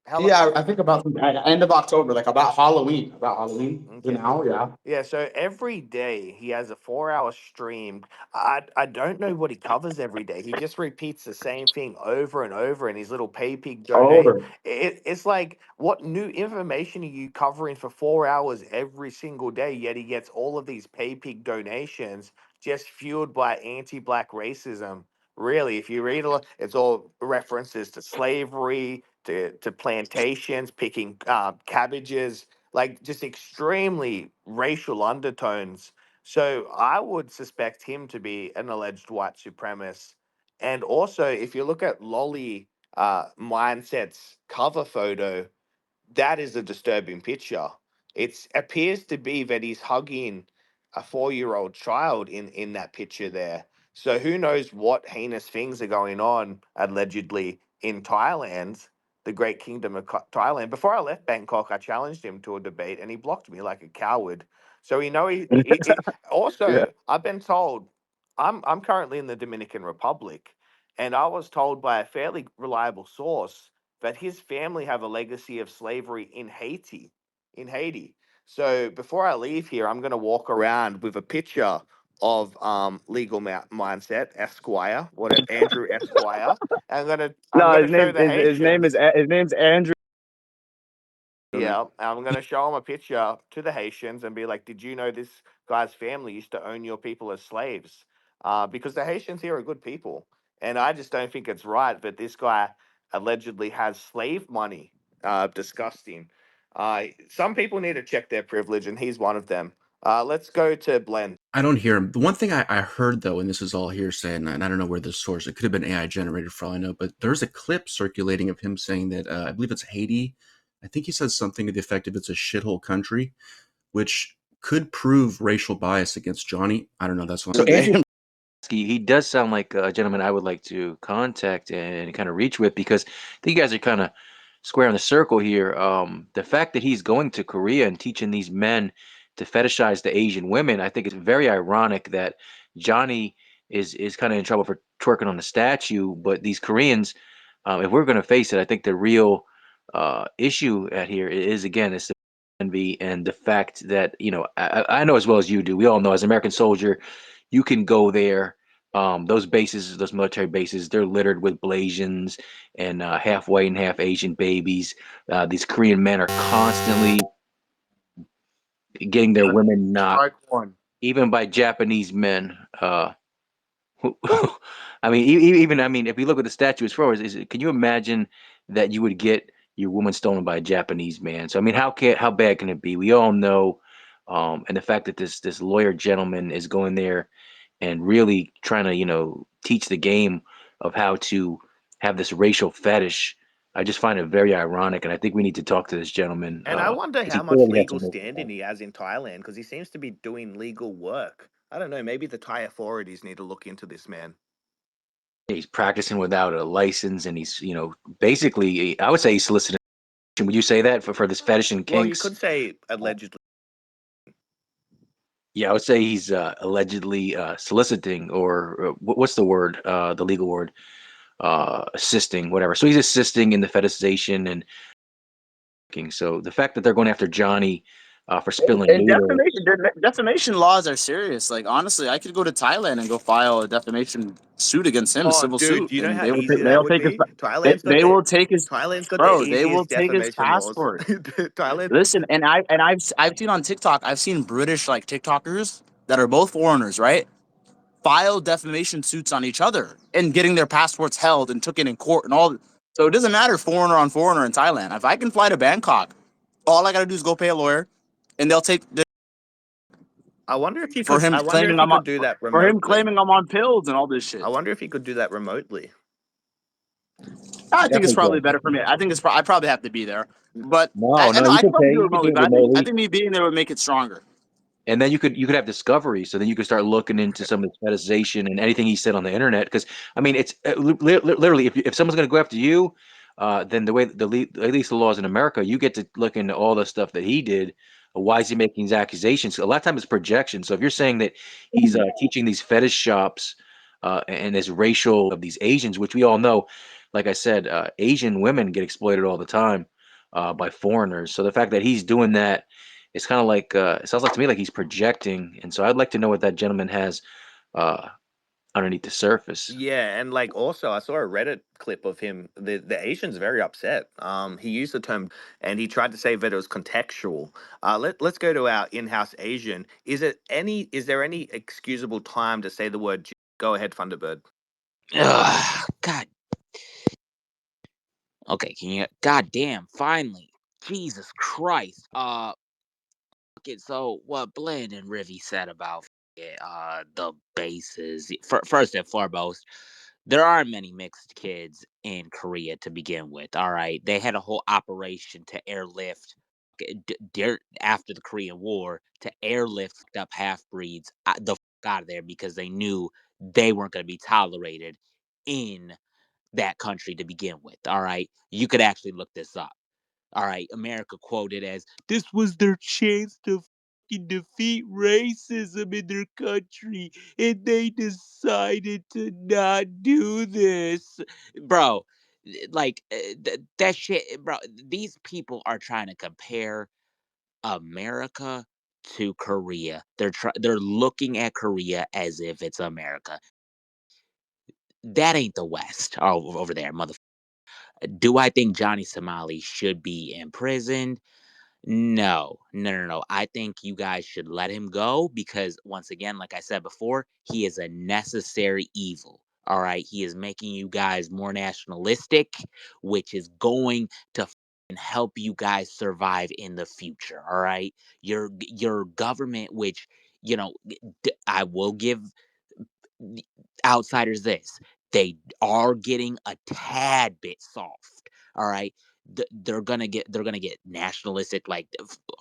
How long? Yeah, I think about end of October, like about Halloween. About Halloween. Okay. Now, yeah. Yeah, so every day he has a 4 hour stream. I don't know what he covers every day. He just repeats the same thing over and over in his little pay pig donate. Over. It's like, what new information are you covering for 4 hours every single day? Yet he gets all of these pay pig donations just fueled by anti black racism. Really, if you read a lot, it's all references to slavery, to plantations, picking cabbages, like just extremely racial undertones. So I would suspect him to be an alleged white supremacist. And also, if you look at Lolly Mindset's cover photo, that is a disturbing picture. It appears to be that he's hugging a 4-year-old child in that picture there. So who knows what heinous things are going on allegedly in Thailand, the great kingdom of Thailand. Before I left Bangkok, I challenged him to a debate, and he blocked me like a coward. So he know Yeah. also, I've been told, I'm currently in the Dominican Republic, and I was told by a fairly reliable source that his family have a legacy of slavery in Haiti. In Haiti. So before I leave here, I'm going to walk around with a picture of mindset Esquire, what Andrew Esquire. I'm No, gonna show the Haitians. his name's Andrew. Yeah, I'm going to show them a picture to the Haitians and be like, "Did you know this guy's family used to own your people as slaves?" Because the Haitians here are good people, and I just don't think it's right that this guy allegedly has slave money. Disgusting. Some people need to check their privilege, and he's one of them. Let's go to Blend. I don't hear him. The one thing I heard though, and this is all hearsay, and I don't know where this source. It could have been AI generated for all I know, but there's a clip circulating of him saying that I believe it's Haiti. I think he says something to the effect of it's a shithole country, which could prove racial bias against Johnny. I don't know. That's what. So Andrew, he does sound like a gentleman I would like to contact and kind of reach with, because I think you guys are kind of square in the circle here. The fact that he's going to Korea and teaching these men to fetishize the Asian women, I think it's very ironic that Johnny is kind of in trouble for twerking on the statue, but these Koreans, if we're going to face it, I think the real issue at here is, again, it's the envy and the fact that, I know as well as you do. We all know, as an American soldier, you can go there. Those bases, those military bases, they're littered with Blasians and half white and half Asian babies. These Korean men are constantly getting their women knocked, Strike one. even by Japanese men. I mean, even I mean, if you look at the statue as far as can you imagine that you would get your woman stolen by a Japanese man? So I mean, how bad can it be? We all know, and the fact that this lawyer gentleman is going there and really trying to teach the game of how to have this racial fetish. I just find it very ironic, and I think we need to talk to this gentleman. And I wonder 'Cause he how much clearly has legal some. standing he has in Thailand, because he seems to be doing legal work. I don't know. Maybe the Thai authorities need to look into this man. He's practicing without a license, and he's basically, I would say he's soliciting. Would you say that for this fetish and Well, you kinks? could say allegedly. Yeah, I would say he's allegedly soliciting, or what's the word? The legal word, assisting, whatever. So he's assisting in the fetishization and kinks. So the fact that they're going after Johnny for spilling And noodles. defamation laws are serious. Like honestly, I could go to Thailand and go file a defamation suit against him, a Oh, civil dude, suit, do you know and how easy that they'll would take his be? Thailand's got the they will easiest take his defamation laws. passport. Thailand. Listen, and I've seen on TikTok, I've seen British like TikTokers that are both foreigners, right? File defamation suits on each other and getting their passports held and taken in court and all. So it doesn't matter foreigner on foreigner in Thailand. If I can fly to Bangkok, all I gotta do is go pay a lawyer, and they'll take I wonder if you for could. him I wonder claiming if you I'm on could do that for him remotely. claiming I'm on pills and all this shit. I wonder if you could do that remotely. I think it's Definitely probably can. better for me. I think I probably have to be there, but No, I no, know you I could can probably pay. do it You can do remotely. it But I remotely. think me being there would make it stronger. And then you could have discovery, so then you could start looking into some of his fetishization and anything he said on the internet. Because I mean, it's literally, if someone's going to go after you, then the way at least the laws in America, you get to look into all the stuff that he did. Why is he making these accusations? A lot of times it's projection. So if you're saying that he's teaching these fetish shops and this racial of these Asians, which we all know, like I said, Asian women get exploited all the time by foreigners. So the fact that he's doing that, it's kind of like it sounds like to me like he's projecting. And so I'd like to know what that gentleman has uh, underneath the surface. Yeah, and like also I saw a Reddit clip of him. The Asian's very upset. He used the term and he tried to say that it was contextual. Let's go to our in-house Asian. Is there any excusable time to say the word go ahead, Thunderbird? Ugh, God. Okay, can you? God damn! Finally, Jesus Christ. Okay, so what Bland and Rivy said about the bases. First and foremost, there aren't many mixed kids in Korea to begin with. All right, they had a whole operation to airlift after the Korean War to airlift up half breeds the out of there because they knew they weren't going to be tolerated in that country to begin with. All right, you could actually look this up. All right, America quoted as this was their chance to defeat racism in their country, and they decided to not do this, bro. Like that shit, bro. These people are trying to compare America to Korea. They're looking at Korea as if it's America. That ain't the West over there, mother. Do I think Johnny Somali should be imprisoned? No, no, no, no. I think you guys should let him go because, once again, like I said before, he is a necessary evil. All right. He is making you guys more nationalistic, which is going to help you guys survive in the future. All right. Your government, which, I will give outsiders this, they are getting a tad bit soft. All right, they're gonna get nationalistic, like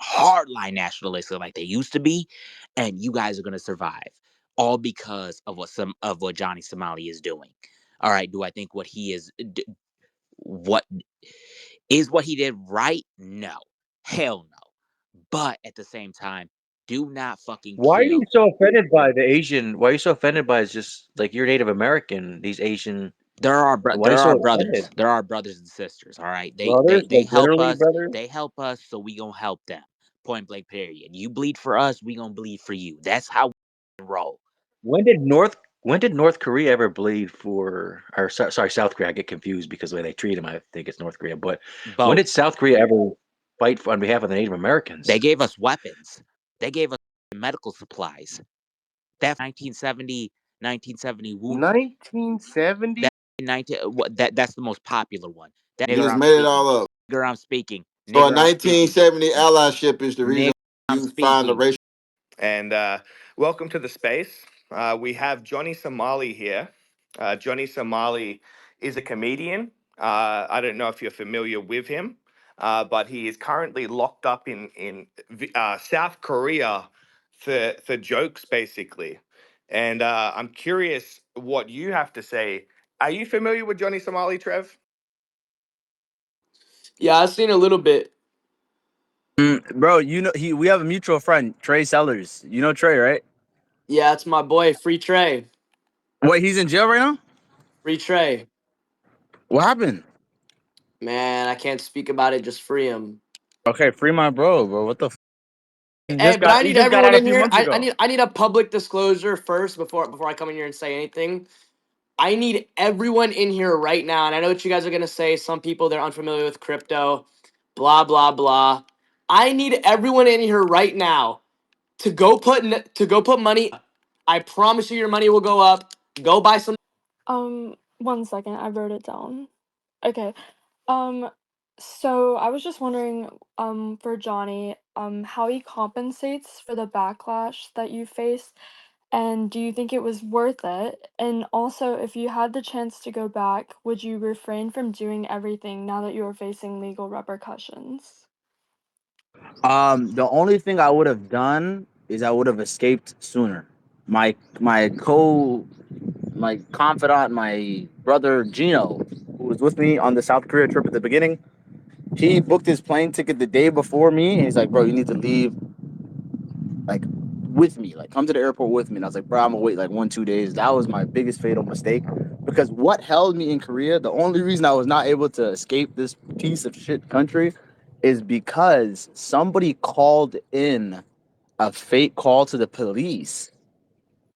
hardline nationalistic, like they used to be, and you guys are gonna survive, all because of what Johnny Somali is doing. All right, do I think what what he did right? No, hell no. But at the same time, do not fucking Why are you kill. so offended by the Asian? Why are you so offended by it's just like you're Native American? These Asian. Why are you There so are offended? brothers. There are brothers and sisters. All right. They they Brothers, they like help literally us. brothers. They help us, so we gonna help them. Point blank. Period. You bleed for us, we gonna bleed for you. That's how we roll. When did North Korea ever bleed for? Or sorry, South Korea. I get confused because the way they treat them. I think it's North Korea. But when Both. did South Korea ever fight on behalf of the Native They Americans? gave us weapons. They gave us medical supplies. That 1970, 1970 wound. 1970. That 19. That's the most popular one. That You nigger just I'm made it speaking. all up. Nigger I'm speaking. So a Nigger I'm speaking. 1970 allyship is the reason Nigger I'm you find the speaking. racial. And welcome to the space. We have Johnny Somali here. Johnny Somali is a comedian. I don't know if you're familiar with him, but he is currently locked up in South Korea for jokes, basically. And I'm curious what you have to say. Are you familiar with Johnny Somali, Trev? Yeah, I've seen a little bit. Bro, we have a mutual friend, Trey Sellers. You know Trey, right? Yeah, it's my boy, Free Trey. Wait, he's in jail right now? Free Trey. What happened? Man, I can't speak about it. Just free him. Okay, free my bro. What the? Hey, but I need everyone in here. I need a public disclosure first before I come in here and say anything. I need everyone in here right now, and I know what you guys are gonna say. Some people they're unfamiliar with crypto, blah blah blah. I need everyone in here right now to go put money. I promise you, your money will go up. Go buy some. 1 second, I wrote it down. Okay. Um, so I was just wondering, for Johnny, how he compensates for the backlash that you faced, and do you think it was worth it? And also, if you had the chance to go back, would you refrain from doing everything now that you are facing legal repercussions? The only thing I would have done is I would have escaped sooner. My my co my confidant, my brother Gino, who was with me on the South Korea trip at the beginning, he booked his plane ticket the day before me, and he's like, "Bro, you need to leave like with me, like come to the airport with me. And I was like, bro, I'm gonna wait like 1-2 days. That was my biggest fatal mistake because what held me in Korea, the only reason I was not able to escape this piece of shit country is because somebody called in a fake call to the police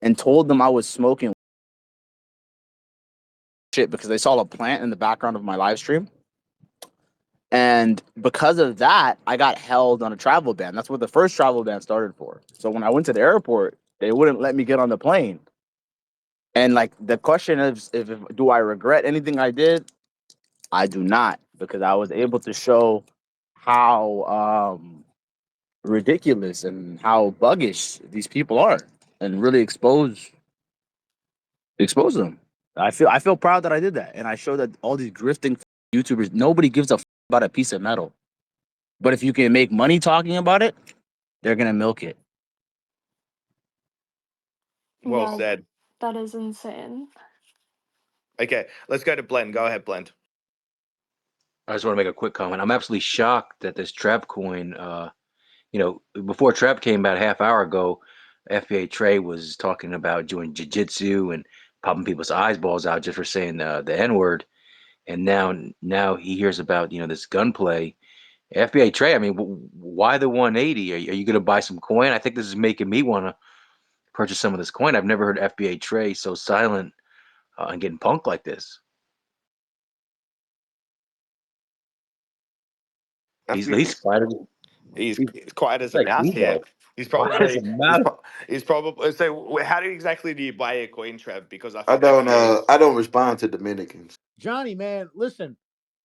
and told them I was smoking shit because they saw a plant in the background of my live stream. And because of that, I got held on a travel ban. That's what the first travel ban started for. So when I went to the airport, they wouldn't let me get on the plane. And like the question is, if do I regret anything I did? I do not, because I was able to show how ridiculous and how buggish these people are, and really expose them. I feel proud that I did that, and I showed that all these grifting YouTubers, nobody gives a about a piece of metal. But if you can make money talking about it, they're gonna milk it. Well Yeah, said. that is insane. Okay, let's go to Blend. Go ahead, Blend. I just want to make a quick comment. I'm absolutely shocked that this trap coin, before trap came about a half hour ago, FBA Trey was talking about doing jiu-jitsu and popping people's eyeballs out just for saying the N-word. And now he hears about, this gunplay. FBA Trey, I mean, why the 180? Are you going to buy some coin? I think this is making me want to purchase some of this coin. I've never heard FBA Trey so silent and getting punked like this. He's quiet. He's He's quiet as a like mouse here. Debo. He's Quiet as probably a mouse. he's probably so. How do exactly do you buy a coin, Trev? Because I I think don't FBA. I don't respond to Dominicans. Johnny, man, listen,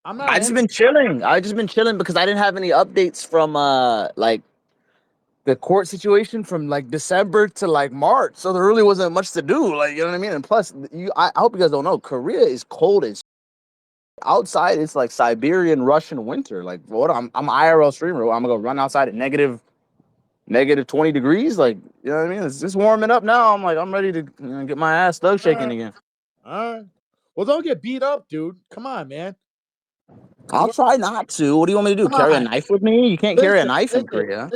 I'm not I just been chilling. I just been chilling because I didn't have any updates from like the court situation from like December to like March, so there really wasn't much to do. Like, you know what I mean? And plus, I hope you guys don't know, Korea is cold as outside. It's like Siberian Russian winter. Like, what? I'm an IRL streamer. I'm gonna go run outside at negative 20 degrees. Like, you know what I mean? It's just warming up now. I'm like, I'm ready to get my ass thug shaking again. All right. Well, don't get beat up, dude. Come on, man. I'll try not to. What do you want me to do? Come Carry a on. knife with me? You can't carry a knife in Korea.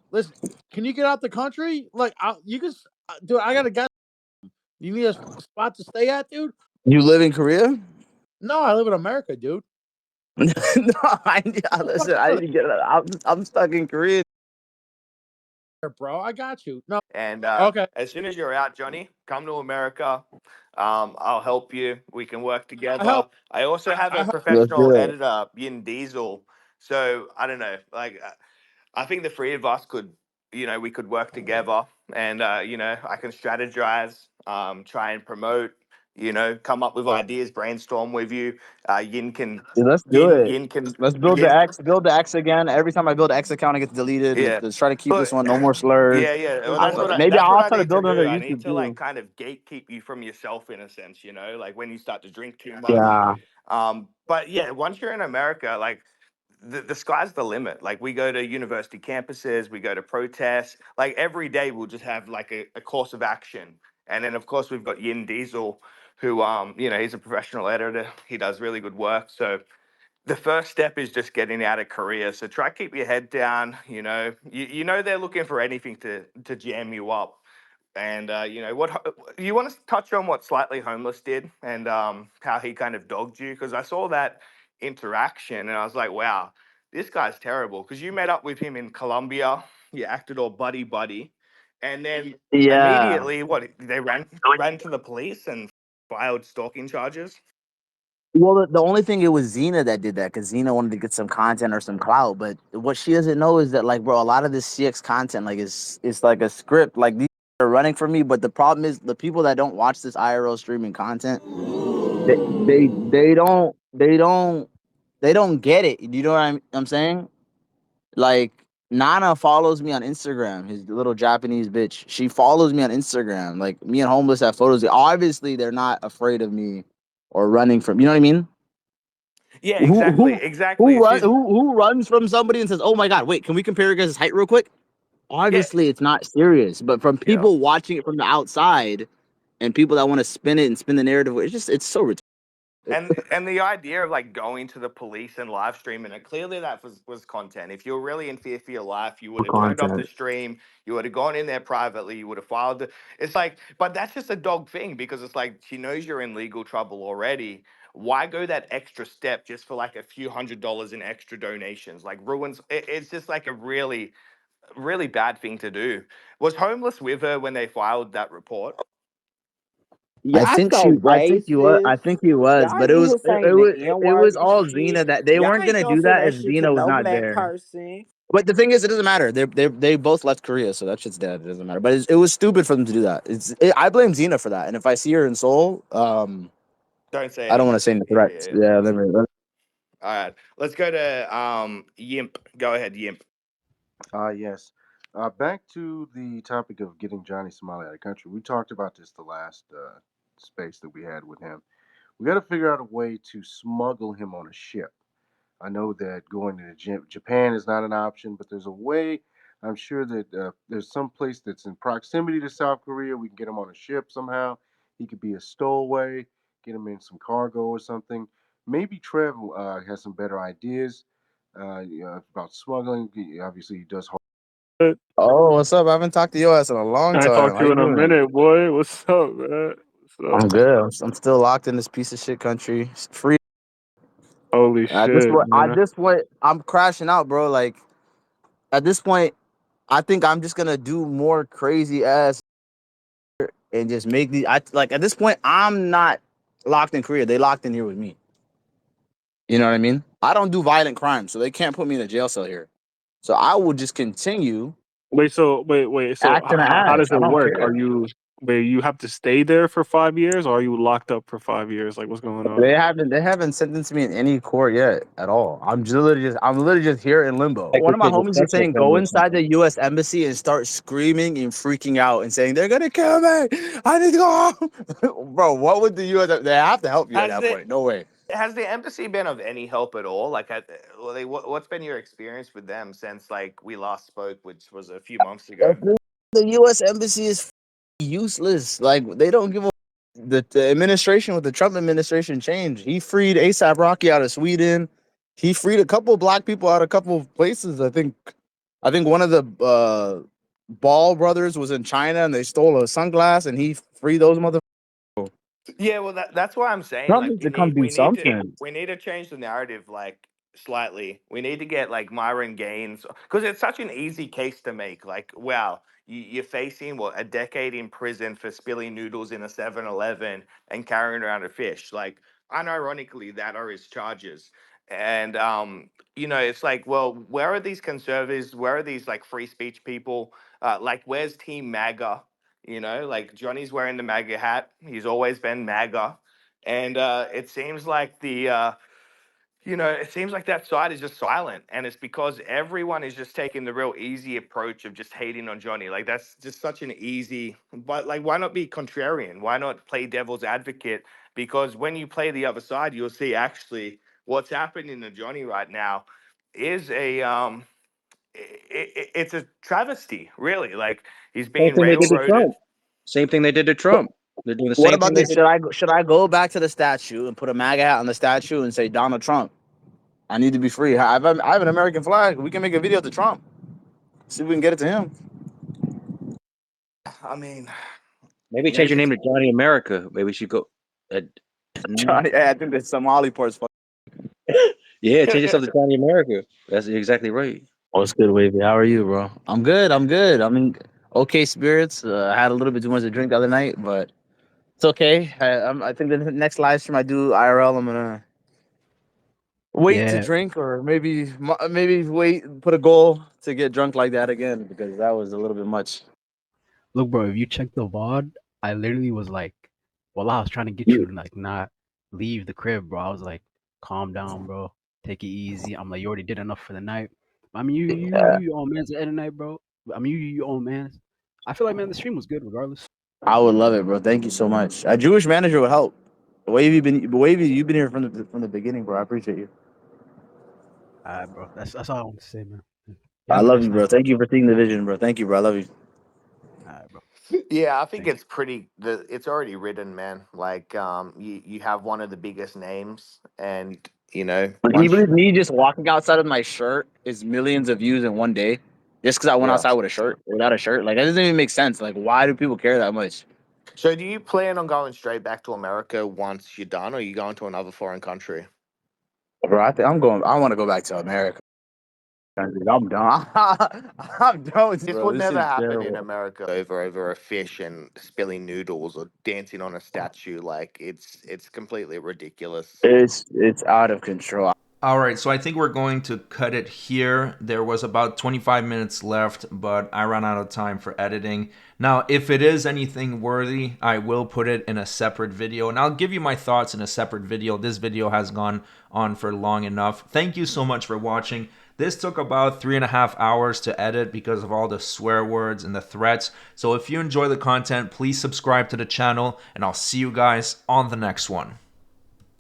Listen. Can you get out the country? Like, you can, dude. I got a guy. You need a spot to stay at, dude? You live in Korea? No, I live in America, dude. No, listen. I didn't get it. I'm stuck in Korea. Bro, I got you. No. And Okay. as soon as you're out, Johnny, come to America. I'll help you. We can work together. I also have a Let's professional do it. editor, Yin Diesel. So I don't know. Like, I think the three of us could, we could work together, and I can strategize, try and promote. Come up with ideas, brainstorm with you. Yin can, Dude, let's do Yin, it. Yin can, Let's build the Yin. X. Build the X again. Every time I build an X account, it gets deleted. Yeah. Let's try to keep this But one. No more slurs. yeah. Well, that's what Maybe that's what I'll I try to need to build another do. I need YouTube to like too. kind of gatekeep you from yourself in a sense, like when you start to drink too much. Yeah. But yeah, once you're in America, like the sky's the limit. Like we go to university campuses, we go to protests. Like every day we'll just have like a course of action. And then of course we've got Yin Diesel, who he's a professional editor. He does really good work. So the first step is just getting out of Korea. So try keep your head down. You know they're looking for anything to jam you up. And what you want to touch on what Slightly Homeless did and how he kind of dogged you, because I saw that interaction and I was like, wow, this guy's terrible. Because you met up with him in Colombia, you acted all buddy buddy, and then Yeah. immediately what they ran to the police and filed stalking charges. Well, the only thing, it was Xena that did that because Xena wanted to get some content or some clout. But what she doesn't know is that, like, bro, a lot of this CX content, like, is like a script. Like, these are running for me. But the problem is the people that don't watch this IRL streaming content, they don't get it. You know what I'm saying? Like, Nana follows me on Instagram. His little Japanese bitch. She follows me on Instagram. Like, me and Homeless have photos. Obviously, they're not afraid of me or running from. You know what I mean? Yeah, Who exactly, who exactly. She's who runs from somebody and says, "Oh my God, wait, can we compare your guys' height real quick?" yeah, Obviously, it's not serious, but from yeah. people watching it from the outside and people that want to spin it and spin the narrative, it's so ridiculous. And the idea of like going to the police and live streaming it, clearly that was content. If you're really in fear for your life, you would have turned off the Content. stream, you would have gone in there privately, you would have filed it. It's like, but that's just a dog thing because it's like she knows you're in legal trouble already. Why go that extra step just for like a few $100s in extra donations? Like ruins it's just like a really, really bad thing to do. Was Homeless with her when they filed that report? I Y'all think so he was. I racist. think he was, Y'all but in here saying the N it word was and all shit. Xena that they Y'all weren't ain't gonna gonna do say that that if shit to Xena was no not black there. person. But the thing is, it doesn't matter. They both left Korea, so that shit's dead. It doesn't matter. But it was stupid for them to do that. I blame Xena for that. And if I see her in Seoul, Don't say I don't want to anything. say any Yeah, threats. yeah. Yeah, All right, let's go to Yimp. Go ahead, Yimp. Yes. Back to the topic of getting Johnny Somali out of the country. We talked about this the last space that we had with him. We got to figure out a way to smuggle him on a ship. I know that going to Japan is not an option, but there's a way. I'm sure that there's some place that's in proximity to South Korea. We can get him on a ship somehow. He could be a stowaway, get him in some cargo or something. Maybe Trev has some better ideas about smuggling. Obviously, he does. Oh, what's up? I haven't talked to your ass in a long I ain't time. talked How to you you in a doing? minute, boy. What's up, man? What's I'm up? good. I'm still locked in this piece of shit country. It's free. Holy shit, man. I'm crashing out, bro. Like at this point, I think I'm just gonna do more crazy ass and just make the. I like at this point, I'm not locked in Korea. They locked in here with me. You know what I mean? I don't do violent crimes, so they can't put me in a jail cell here. So I will just continue Wait. So acting an how ass. does I it don't work? care. Wait, you have to stay there for 5 years, or are you locked up for 5 years? Like, what's going on? They haven't sentenced me in any court yet at all. I'm literally just here in limbo. Like One they of my take a homies is sex saying offender go or inside something. the U.S. embassy and start screaming and freaking out and saying they're gonna kill me. I need to go home, bro. What would the U.S. They have to help you at Has that the point? No way. has the embassy been of any help at all? Like, what's been your experience with them since like we last spoke, which was a few months ago? The U.S. embassy is useless. Like they don't give a. The administration with the Trump administration changed. He freed ASAP Rocky out of Sweden. He freed a couple of black people out of a couple of places. I think one of the Ball brothers was in China and they stole a sunglass and he freed those motherfuckers. Yeah, well, that's why I'm saying Trump like needs to come do something. we need to change the narrative like slightly. We need to get like Myron Gaines because it's such an easy case to make. Like, wow, you're facing what a decade in prison for spilling noodles in a 7-Eleven and carrying around a fish. Like, unironically, that are his charges. And it's like, well, where are these conservatives? Where are these like free speech people? Like, where's Team MAGA? Like Johnny's wearing the MAGA hat. He's always been MAGA. And it seems like it seems like that side is just silent. And it's because everyone is just taking the real easy approach of just hating on Johnny. Like, that's just such an easy, but like, why not be contrarian? Why not play devil's advocate? Because when you play the other side, you'll see actually what's happening to Johnny right now is it's a travesty, really. Like, he's Same being thing they did to railroaded. Trump. Same thing they did to Trump. They're doing the What same about thing they this? did. Should I go back to the statue and put a MAGA hat on the statue and say Donald Trump? I need to be free. I have an American flag. We can make a video to Trump. See if we can get it to him. I mean, Maybe change maybe your name to Johnny America. Maybe we should go. Uh, mm, Johnny, I think the Somali part's funny. yeah, change yourself to Johnny America. That's exactly right. What's good, Wavy? How are you, bro? I'm good. I'm good. I'm in okay spirits. I had a little bit too much to drink the other night, but it's okay. I think the next live stream I do IRL, I'm gonna wait to Yeah, drink, or maybe wait, put a goal to get drunk like that again because that was a little bit much. look, bro, if you check the VOD, I literally was like, well, I was trying to get you to like not leave the crib, bro. I was like, calm down, bro. Take it easy. I'm like, you already did enough for the night. I mean, Yeah, you your own man's at the end of the night, bro. I mean, you your own man's. I feel like, man, the stream was good regardless. I would love it, bro. Thank you so much. A Jewish manager would help. Wavy, you've been here from the beginning, bro. I appreciate you. All right, bro. That's all I want to say, man. You I have a love nice you, night, bro. bro. Thank you for seeing the vision, bro. Thank you, bro. I love you. All right, bro. Yeah, I think it's pretty. It's already written, man. Like, you have one of the biggest names, and once Even me just walking outside with my shirt is millions of views in one day. Just because I went yeah. outside with a shirt, without a shirt, like that doesn't even make sense. Like, why do people care that much? So, do you plan on going straight back to America once you're done, or are you going to another foreign country? Bro, I'm going. I want to go back to America. I'm done. I'm done with This bro. would This never shit's happen in terrible. America over a fish and spilling noodles or dancing on a statue. Like, it's completely ridiculous. It's out of control. All right, so I think we're going to cut it here. There was about 25 minutes left, but I ran out of time for editing. Now, if it is anything worthy, I will put it in a separate video, and I'll give you my thoughts in a separate video. This video has gone on for long enough. Thank you so much for watching. This took about 3.5 hours to edit because of all the swear words and the threats. So if you enjoy the content, please subscribe to the channel, and I'll see you guys on the next one.